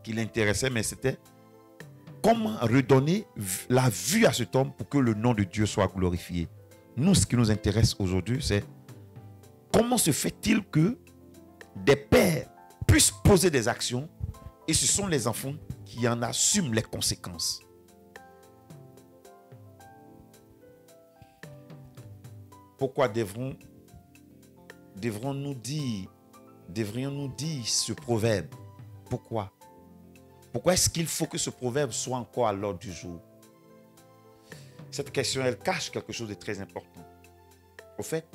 qui l'intéressait, mais c'était comment redonner la vue à cet homme pour que le nom de Dieu soit glorifié. Nous, ce qui nous intéresse aujourd'hui, c'est comment se fait-il que des pères puissent poser des actions et ce sont les enfants qui en assument les conséquences. Pourquoi devrions-nous dire ce proverbe? Pourquoi? Pourquoi est-ce qu'il faut que ce proverbe soit encore à l'ordre du jour? Cette question, elle cache quelque chose de très important. Au fait,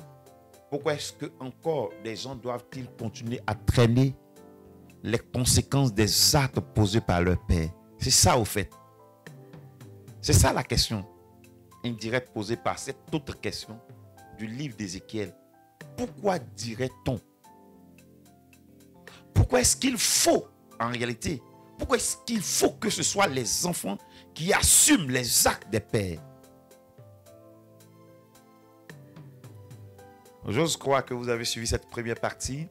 pourquoi est-ce que encore les gens doivent-ils continuer à traîner les conséquences des actes posés par leur père? C'est ça au fait. C'est ça la question indirecte posée par cette autre question du livre d'Ézéchiel. Pourquoi dirait-on? Pourquoi est-ce qu'il faut, en réalité, pourquoi est-ce qu'il faut que ce soit les enfants qui assument les actes des pères? J'ose croire que vous avez suivi cette première partie,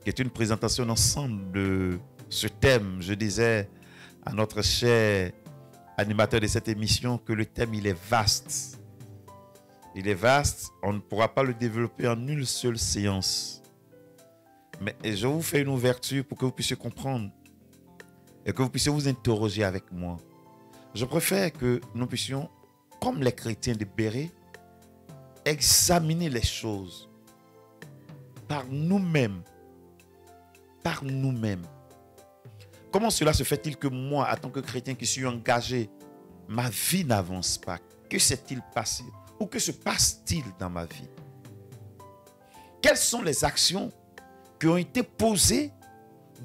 qui est une présentation d'ensemble de ce thème. Je disais à notre cher animateur de cette émission que le thème, il est vaste. Il est vaste, on ne pourra pas le développer en une seule séance. Mais je vous fais une ouverture pour que vous puissiez comprendre et que vous puissiez vous interroger avec moi. Je préfère que nous puissions, comme les chrétiens de Béret, examiner les choses par nous-mêmes. Par nous-mêmes. Comment cela se fait-il que moi, en tant que chrétien qui suis engagé, ma vie n'avance pas? Que s'est-il passé? Ou que se passe-t-il dans ma vie? Quelles sont les actions qui ont été posées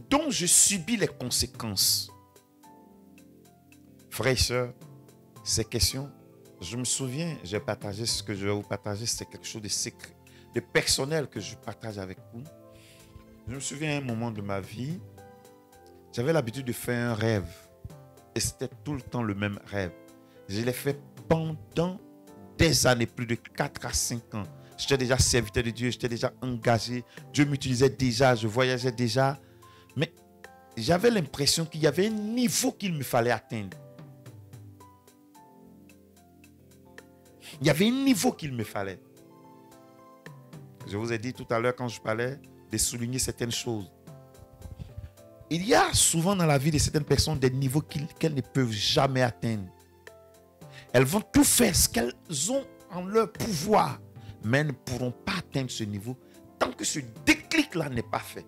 dont je subis les conséquences? Frères et sœurs, ces questions, je me souviens, j'ai partagé ce que je vais vous partager, c'est quelque chose de secret, de personnel que je partage avec vous. Je me souviens à un moment de ma vie, j'avais l'habitude de faire un rêve. Et c'était tout le temps le même rêve. Je l'ai fait pendant des années, plus de 4 à 5 ans. J'étais déjà serviteur de Dieu, j'étais déjà engagé. Dieu m'utilisait déjà, je voyageais déjà. Mais j'avais l'impression qu'il y avait un niveau qu'il me fallait atteindre. Il y avait un niveau qu'il me fallait. Je vous ai dit tout à l'heure quand je parlais de souligner certaines choses. Il y a souvent dans la vie de certaines personnes des niveaux qu'elles ne peuvent jamais atteindre. Elles vont tout faire ce qu'elles ont en leur pouvoir, mais elles ne pourront pas atteindre ce niveau tant que ce déclic-là n'est pas fait.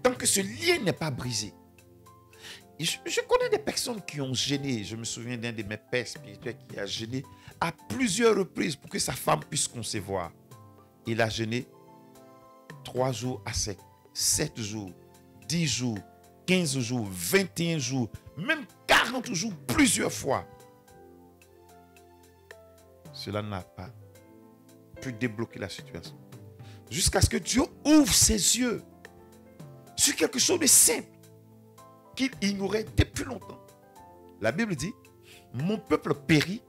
Tant que ce lien n'est pas brisé. Je connais des personnes qui ont gêné. Je me souviens d'un de mes pères spirituels qui a gêné à plusieurs reprises pour que sa femme puisse concevoir. Il a gêné 3 jours à sec, 7 jours, 10 jours, 15 jours, 21 jours, même 40 jours, plusieurs fois. Cela n'a pas pu débloquer la situation. Jusqu'à ce que Dieu ouvre ses yeux sur quelque chose de simple qu'il ignorait depuis longtemps. La Bible dit, mon peuple périt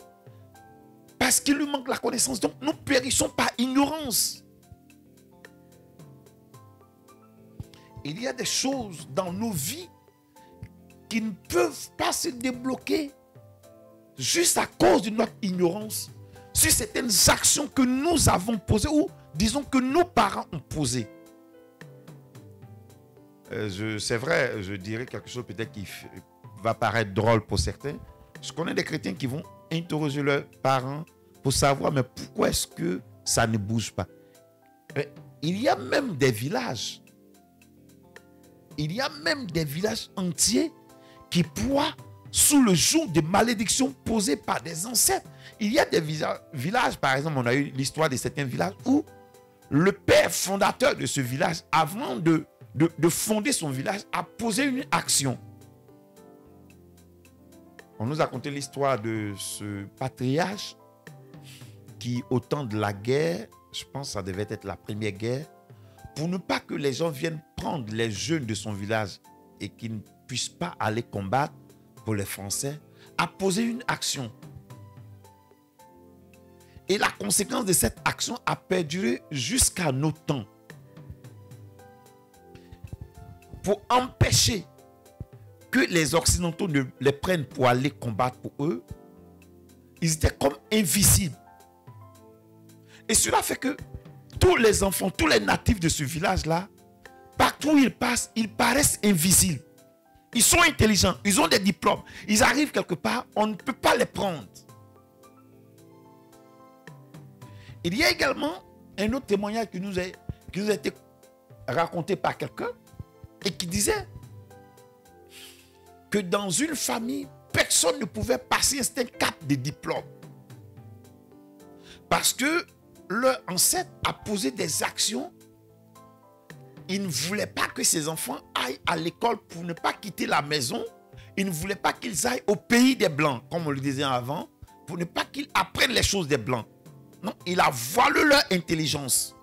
parce qu'il lui manque la connaissance. Donc nous périssons par ignorance. Il y a des choses dans nos vies qui ne peuvent pas se débloquer juste à cause de notre ignorance sur certaines actions que nous avons posées ou disons que nos parents ont posées. C'est vrai, je dirais quelque chose peut-être qui va paraître drôle pour certains. Je connais des chrétiens qui vont interroger leurs parents pour savoir mais pourquoi est-ce que ça ne bouge pas. Il y a même des villages. Il y a même des villages entiers qui ploient sous le joug de malédictions posées par des ancêtres. Il y a des villages, par exemple, on a eu l'histoire de certains villages où le père fondateur de ce village, avant de fonder son village, a posé une action. On nous a conté l'histoire de ce patriarche qui, au temps de la guerre, je pense que ça devait être la première guerre, pour ne pas que les gens viennent prendre les jeunes de son village et qu'ils ne puissent pas aller combattre pour les Français, a posé une action. Et la conséquence de cette action a perduré jusqu'à nos temps. Pour empêcher que les Occidentaux ne les prennent pour aller combattre pour eux, ils étaient comme invisibles. Et cela fait que tous les enfants, tous les natifs de ce village-là, partout où ils passent, ils paraissent invisibles. Ils sont intelligents, ils ont des diplômes. Ils arrivent quelque part, on ne peut pas les prendre. Il y a également un autre témoignage qui nous a été raconté par quelqu'un et qui disait que dans une famille, personne ne pouvait passer un certain cap de diplôme. Parce que leur ancêtre a posé des actions. Il ne voulait pas que ses enfants aillent à l'école pour ne pas quitter la maison. Il ne voulait pas qu'ils aillent au pays des Blancs, comme on le disait avant, pour ne pas qu'ils apprennent les choses des Blancs. Non, il a voilé leur intelligence.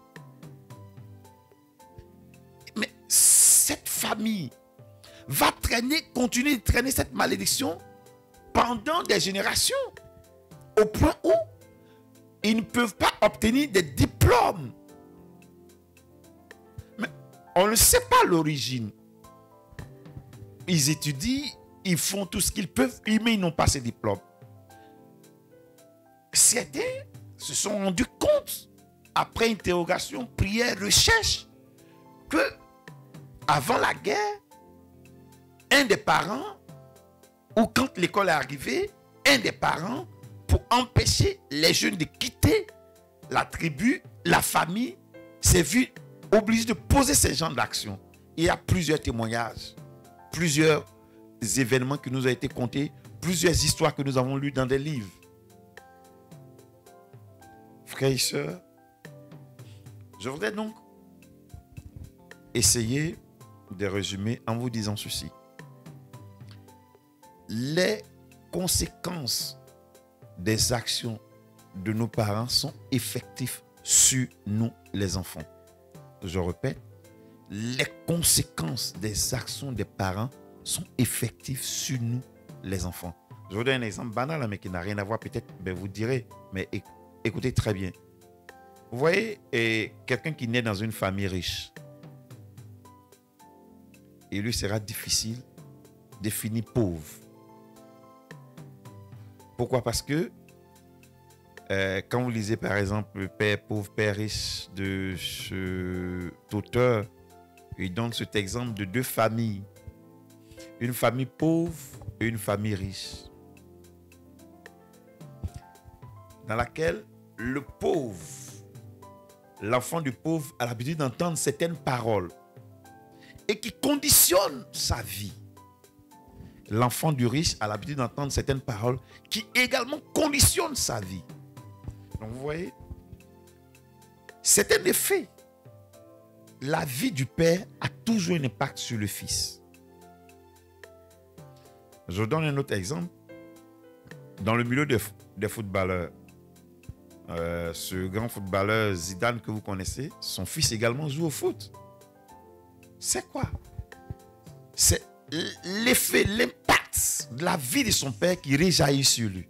Mais cette famille va continuer de traîner cette malédiction pendant des générations, au point où ils ne peuvent pas obtenir des diplômes. Mais on ne sait pas l'origine. Ils étudient, ils font tout ce qu'ils peuvent, mais ils n'ont pas ces diplômes. Certains se sont rendus compte, après interrogation, prière, recherche, que avant la guerre, un des parents, ou quand l'école est arrivée, un des parents, pour empêcher les jeunes de quitter la tribu, la famille, s'est vu obligé de poser ces genres d'action. Il y a plusieurs témoignages, plusieurs événements qui nous ont été contés, plusieurs histoires que nous avons lues dans des livres. Frères et sœurs, je voudrais donc essayer de résumer en vous disant ceci. Les conséquences des actions de nos parents sont effectives sur nous, les enfants. Je répète, les conséquences des actions des parents sont effectives sur nous, les enfants. Je vous donne un exemple banal, mais qui n'a rien à voir, peut-être, vous direz, mais écoutez très bien. Vous voyez, quelqu'un qui naît dans une famille riche, il lui sera difficile de finir pauvre. Pourquoi? Parce que quand vous lisez par exemple le Père pauvre, Père riche de cet auteur, il donne cet exemple de deux familles. Une famille pauvre et une famille riche. Dans laquelle le pauvre, l'enfant du pauvre a l'habitude d'entendre certaines paroles et qui conditionnent sa vie. L'enfant du riche a l'habitude d'entendre certaines paroles qui également conditionnent sa vie. Donc vous voyez, c'est un effet. La vie du père a toujours un impact sur le fils. Je donne un autre exemple. Dans le milieu des footballeurs, ce grand footballeur Zidane que vous connaissez, son fils également joue au foot. C'est quoi? C'est l'effet, l'impact de la vie de son père qui réjaillit sur lui.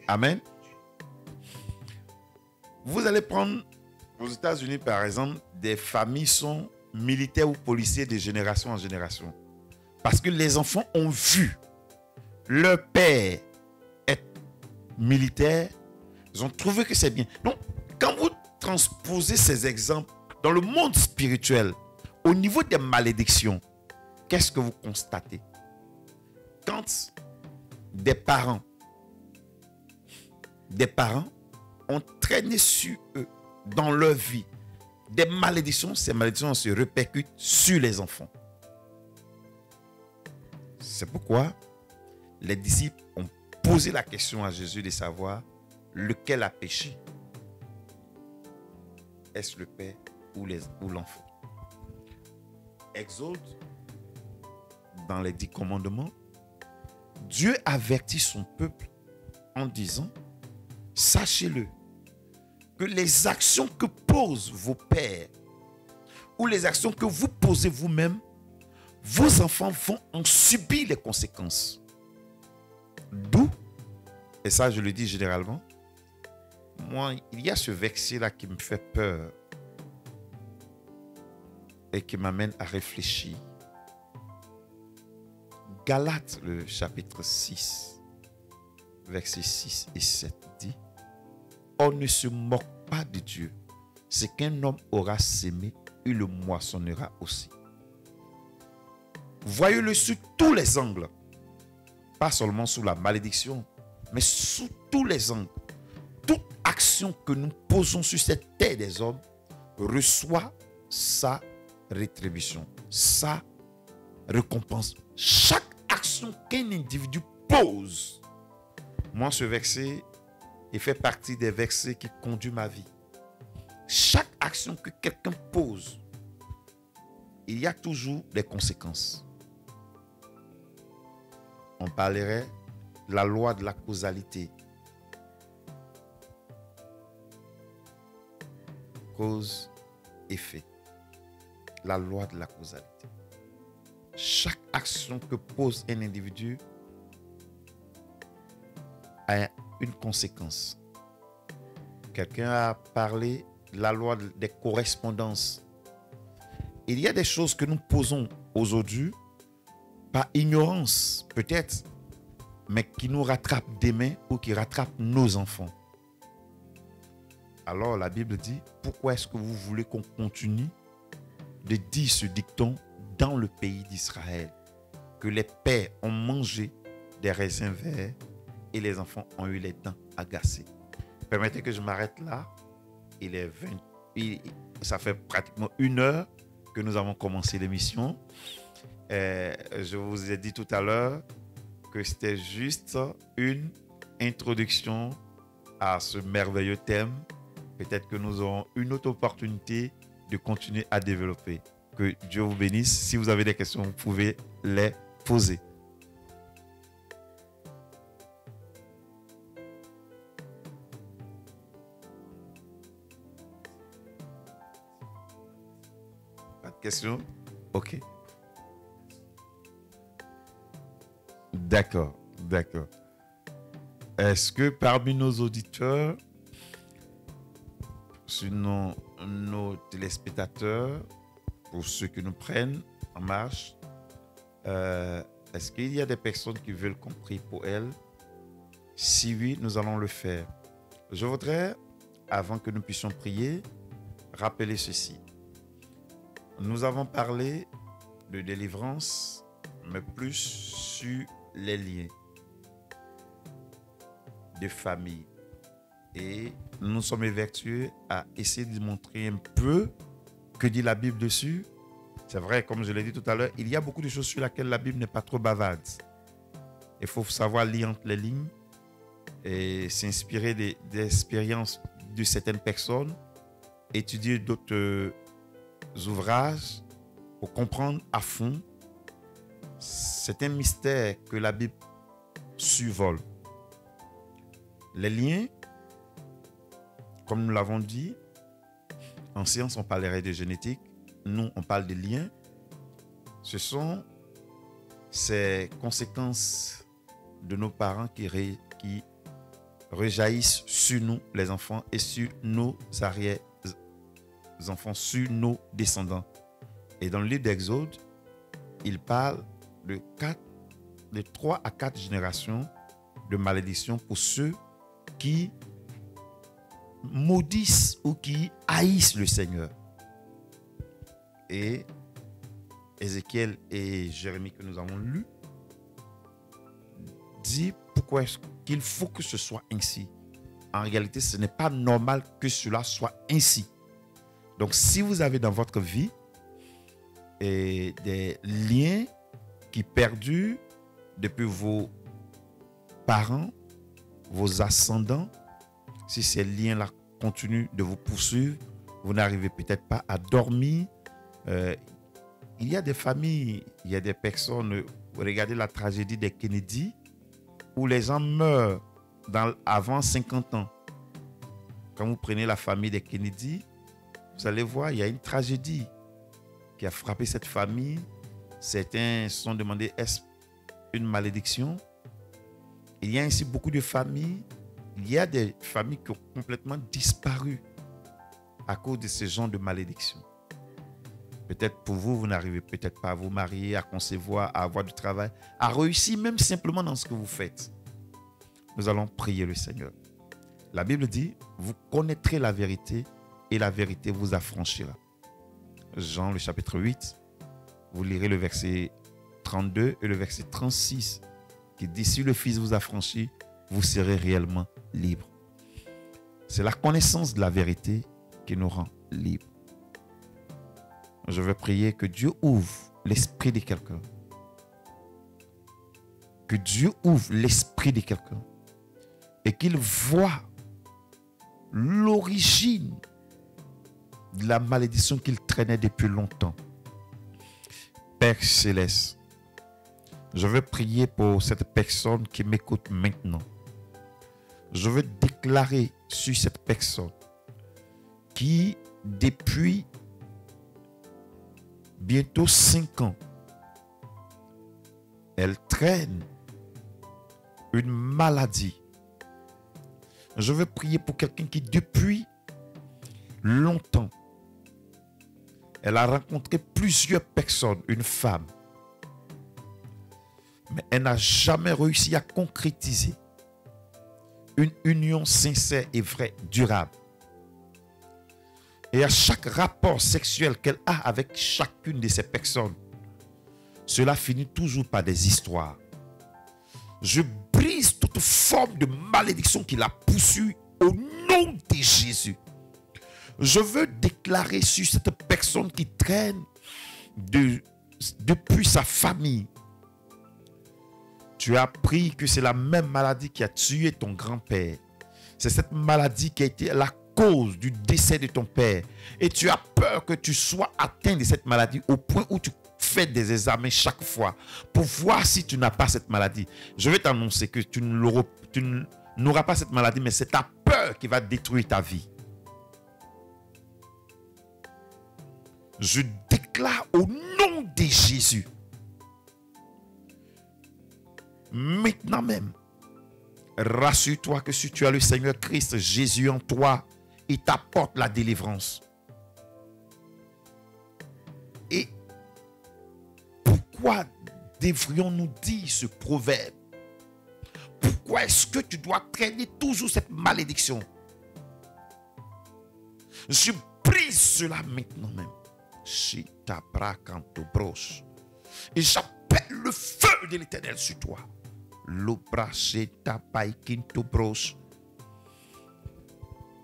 Amen. Vous allez prendre aux États-Unis, par exemple, des familles sont militaires ou policiers de génération en génération. Parce que les enfants ont vu leur père être militaire, ils ont trouvé que c'est bien. Donc, quand vous transposez ces exemples dans le monde spirituel, au niveau des malédictions, qu'est-ce que vous constatez? Quand des parents ont traîné sur eux dans leur vie des malédictions, ces malédictions se répercutent sur les enfants. C'est pourquoi les disciples ont posé la question à Jésus de savoir lequel a péché. Est-ce le père ou l'enfant? Exode, dans les 10 commandements, Dieu avertit son peuple en disant: sachez-le, que les actions que posent vos pères ou les actions que vous posez vous-même, vos enfants vont en subir les conséquences. D'où, et ça je le dis généralement, moi, il y a ce verset-là qui me fait peur. et qui m'amène à réfléchir. Galates, le chapitre 6, versets 6 et 7 dit: on ne se moque pas de Dieu. Ce qu'un homme aura sémé, il le moissonnera aussi. Voyez-le sous tous les angles. Pas seulement sous la malédiction, mais sous tous les angles. Toute action que nous posons sur cette terre des hommes reçoit sa rétribution, sa récompense. Chaque action qu'un individu pose. Moi, ce verset, il fait partie des versets qui conduisent ma vie. Chaque action que quelqu'un pose, il y a toujours des conséquences. On parlerait de la loi de la causalité. Cause, effet. La loi de la causalité. Chaque action que pose un individu a une conséquence. Quelqu'un a parlé de la loi des correspondances. Il y a des choses que nous posons aujourd'hui par ignorance peut-être, mais qui nous rattrapent demain ou qui rattrapent nos enfants. Alors la Bible dit, pourquoi est-ce que vous voulez qu'on continue de dire ce dicton dans le pays d'Israël, que les pères ont mangé des raisins verts et les enfants ont eu les dents agacées? Permettez que je m'arrête là. Il est 20, ça fait pratiquement 1 heure que nous avons commencé l'émission. Je vous ai dit tout à l'heure que c'était juste une introduction à ce merveilleux thème. Peut-être que nous aurons une autre opportunité de continuer à développer. Que Dieu vous bénisse. Si vous avez des questions, vous pouvez les poser. Pas de questions? Ok. D'accord, d'accord. Est-ce que parmi nos auditeurs, sinon nos téléspectateurs, pour ceux qui nous prennent en marche, est-ce qu'il y a des personnes qui veulent qu'on prie pour elles? Si oui, nous allons le faire. Je voudrais, avant que nous puissions prier, rappeler ceci. Nous avons parlé de délivrance, mais plus sur les liens de famille. Et nous sommes évertueux à essayer de montrer un peu que dit la Bible dessus. C'est vrai, comme je l'ai dit tout à l'heure, il y a beaucoup de choses sur lesquelles la Bible n'est pas trop bavarde. Il faut savoir lire entre les lignes et s'inspirer des expériences de certaines personnes, étudier d'autres ouvrages pour comprendre à fond. C'est un mystère que la Bible survole. Les liens, comme nous l'avons dit, en science, on parlerait de génétique. Nous, on parle de liens. Ce sont ces conséquences de nos parents qui rejaillissent sur nous, les enfants, et sur nos arrière-enfants, sur nos descendants. Et dans le livre d'Exode, il parle de 3 à 4 générations de malédiction pour ceux qui maudissent ou qui haïssent le Seigneur. Et Ézéchiel et Jérémie que nous avons lus dit pourquoi est-ce qu'il faut que ce soit ainsi. En réalité, ce n'est pas normal que cela soit ainsi. Donc, si vous avez dans votre vie des liens qui perdurent depuis vos parents, vos ascendants, si ces liens-là continuent de vous poursuivre, vous n'arrivez peut-être pas à dormir. Il y a des familles, il y a des personnes, regardez la tragédie des Kennedy, où les gens meurent avant 50 ans. Quand vous prenez la famille des Kennedy, vous allez voir, il y a une tragédie qui a frappé cette famille. Certains se sont demandé, est-ce une malédiction? Il y a ainsi beaucoup de familles. Il y a des familles qui ont complètement disparu à cause de ce genre de malédiction. Peut-être pour vous, vous n'arrivez peut-être pas à vous marier, à concevoir, à avoir du travail, à réussir même simplement dans ce que vous faites. Nous allons prier le Seigneur. La Bible dit, vous connaîtrez la vérité et la vérité vous affranchira. Jean, le chapitre 8, vous lirez le verset 32 et le verset 36 qui dit, si le Fils vous affranchit, vous serez réellement libre. C'est la connaissance de la vérité qui nous rend libres. Je veux prier que Dieu ouvre l'esprit de quelqu'un. Que Dieu ouvre l'esprit de quelqu'un et qu'il voit l'origine de la malédiction qu'il traînait depuis longtemps. Père Céleste, je veux prier pour cette personne qui m'écoute maintenant. Je veux déclarer sur cette personne qui, depuis bientôt 5 ans, elle traîne une maladie. Je veux prier pour quelqu'un qui, depuis longtemps, elle a rencontré plusieurs personnes, une femme, mais elle n'a jamais réussi à concrétiser une union sincère et vraie, durable. Et à chaque rapport sexuel qu'elle a avec chacune de ces personnes, cela finit toujours par des histoires. Je brise toute forme de malédiction qui l'a poursuivie au nom de Jésus. Je veux déclarer sur cette personne qui traîne depuis sa famille. Tu as appris que c'est la même maladie qui a tué ton grand-père. C'est cette maladie qui a été la cause du décès de ton père. Et tu as peur que tu sois atteint de cette maladie au point où tu fais des examens chaque fois pour voir si tu n'as pas cette maladie. Je vais t'annoncer que tu n'auras pas cette maladie, mais c'est ta peur qui va détruire ta vie. Je déclare au nom de Jésus, maintenant même, rassure-toi que si tu as le Seigneur Christ Jésus en toi, il t'apporte la délivrance. Et pourquoi devrions-nous dire ce proverbe? Pourquoi est-ce que tu dois traîner toujours cette malédiction? Je brise cela maintenant même. Et j'appelle le feu de l'Éternel sur toi.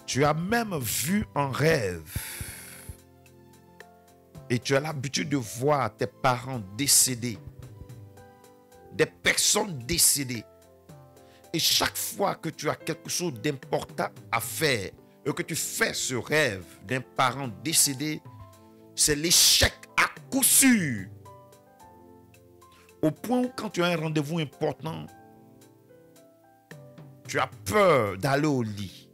Tu as même vu un rêve. Et tu as l'habitude de voir tes parents décédés. Des personnes décédées. Et chaque fois que tu as quelque chose d'important à faire, et que tu fais ce rêve d'un parent décédé, c'est l'échec à coup sûr. Au point où quand tu as un rendez-vous important, tu as peur d'aller au lit.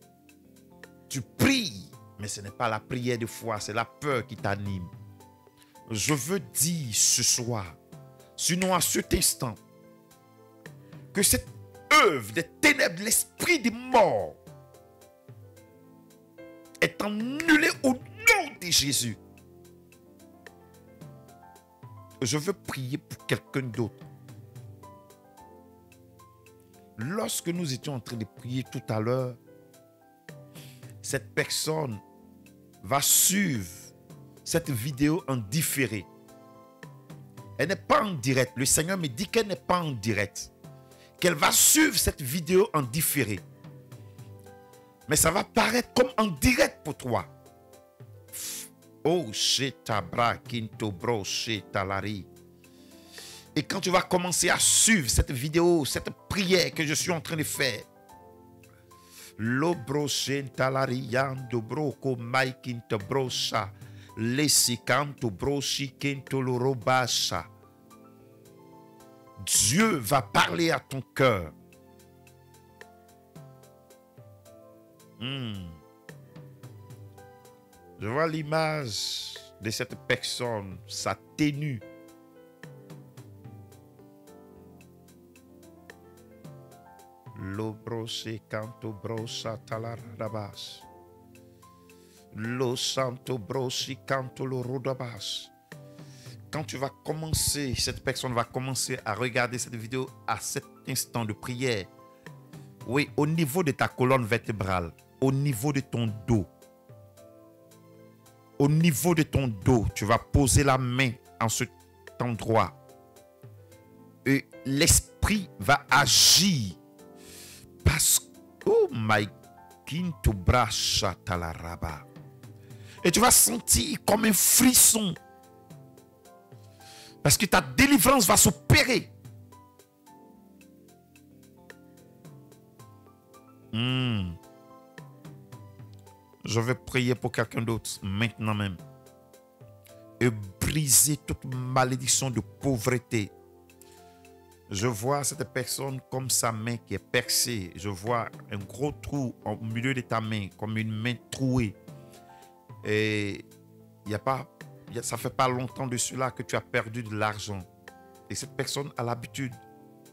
Tu pries, mais ce n'est pas la prière de foi, c'est la peur qui t'anime. Je veux dire ce soir, sinon à cet instant, que cette œuvre des ténèbres, l'esprit des morts, est annulée au nom de Jésus. Je veux prier pour quelqu'un d'autre. Lorsque nous étions en train de prier tout à l'heure, cette personne va suivre cette vidéo en différé. Elle n'est pas en direct. Le Seigneur me dit qu'elle n'est pas en direct. Qu'elle va suivre cette vidéo en différé. Mais ça va paraître comme en direct pour toi. Oh, et quand tu vas commencer à suivre cette vidéo, cette prière que je suis en train de faire, Dieu va parler à ton cœur. Je vois l'image de cette personne, sa tenue. Lo brose canto brosa talarabas. Lo santo brosi canto lo rodabas. quand tu vas commencer, cette personne va commencer à regarder cette vidéo à cet instant de prière, oui, au niveau de ta colonne vertébrale, au niveau de ton dos, tu vas poser la main en cet endroit. Et l'esprit va agir. Parce que, oh my et tu vas sentir comme un frisson. Parce que ta délivrance va s'opérer. Je vais prier pour quelqu'un d'autre maintenant même. Et briser toute malédiction de pauvreté. Je vois cette personne comme sa main qui est percée. Je vois un gros trou au milieu de ta main, comme une main trouée. Et ça ne fait pas longtemps de cela que tu as perdu de l'argent. Et cette personne a l'habitude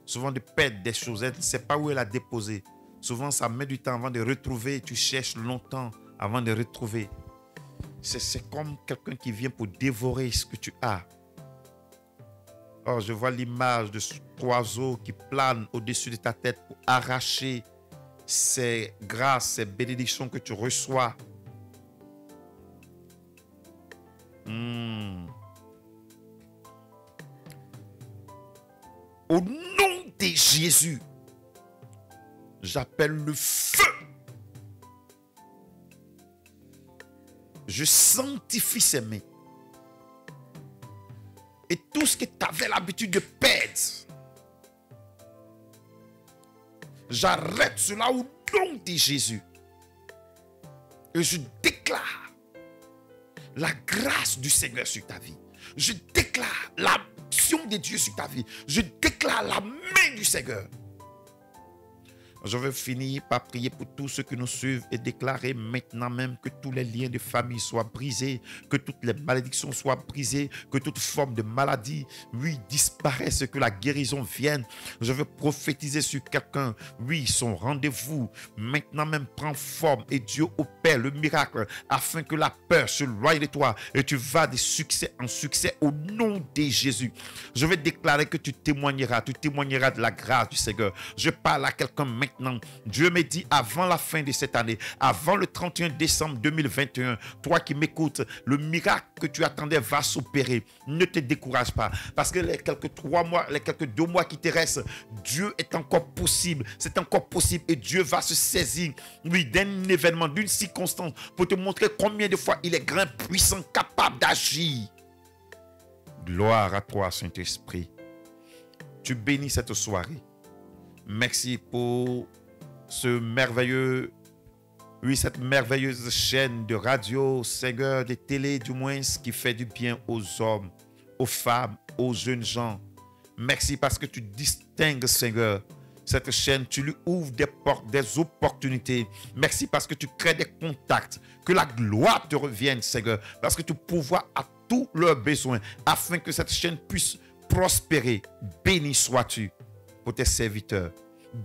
souvent de perdre des choses. Elle ne sait pas où elle a déposé. Souvent, ça met du temps avant de retrouver. Tu cherches longtemps avant de retrouver. C'est comme quelqu'un qui vient pour dévorer ce que tu as. Oh, je vois l'image de cet oiseau qui plane au-dessus de ta tête pour arracher ces grâces, ces bénédictions que tu reçois. Au nom de Jésus, j'appelle le feu. Je sanctifie ses mains. Et tout ce que tu avais l'habitude de perdre, j'arrête cela au nom de Jésus. Et je déclare la grâce du Seigneur sur ta vie. Je déclare l'action de Dieu sur ta vie. Je déclare la main du Seigneur. Je veux finir par prier pour tous ceux qui nous suivent et déclarer maintenant même que tous les liens de famille soient brisés, que toutes les malédictions soient brisées, que toute forme de maladie, oui, disparaisse, que la guérison vienne. Je veux prophétiser sur quelqu'un, oui, son rendez-vous maintenant même prend forme et Dieu opère le miracle afin que la peur se loie de toi et tu vas de succès en succès au nom de Jésus. Je vais déclarer que tu témoigneras de la grâce du Seigneur. Je parle à quelqu'un maintenant. Dieu me dit avant la fin de cette année, avant le 31 décembre 2021, toi qui m'écoutes, le miracle que tu attendais va s'opérer. Ne te décourage pas parce que les quelques 2 mois qui te restent, Dieu est encore possible. C'est encore possible et Dieu va se saisir, oui, d'un événement, d'une circonstance pour te montrer combien de fois il est grand, puissant, capable d'agir. Gloire à toi, Saint-Esprit. Tu bénis cette soirée. Merci pour cette merveilleuse chaîne de radio, Seigneur, de télé du moins, qui fait du bien aux hommes, aux femmes, aux jeunes gens. Merci parce que tu distingues, Seigneur, cette chaîne, tu lui ouvres des portes, des opportunités. Merci parce que tu crées des contacts. Que la gloire te revienne, Seigneur, parce que tu pourvois à tous leurs besoins afin que cette chaîne puisse prospérer. Béni sois-tu pour tes serviteurs.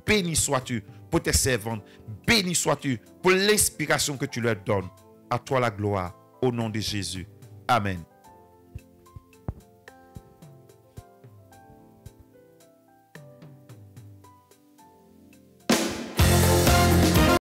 Béni sois-tu pour tes servantes. Béni sois-tu pour l'inspiration que tu leur donnes. À toi la gloire, au nom de Jésus. Amen.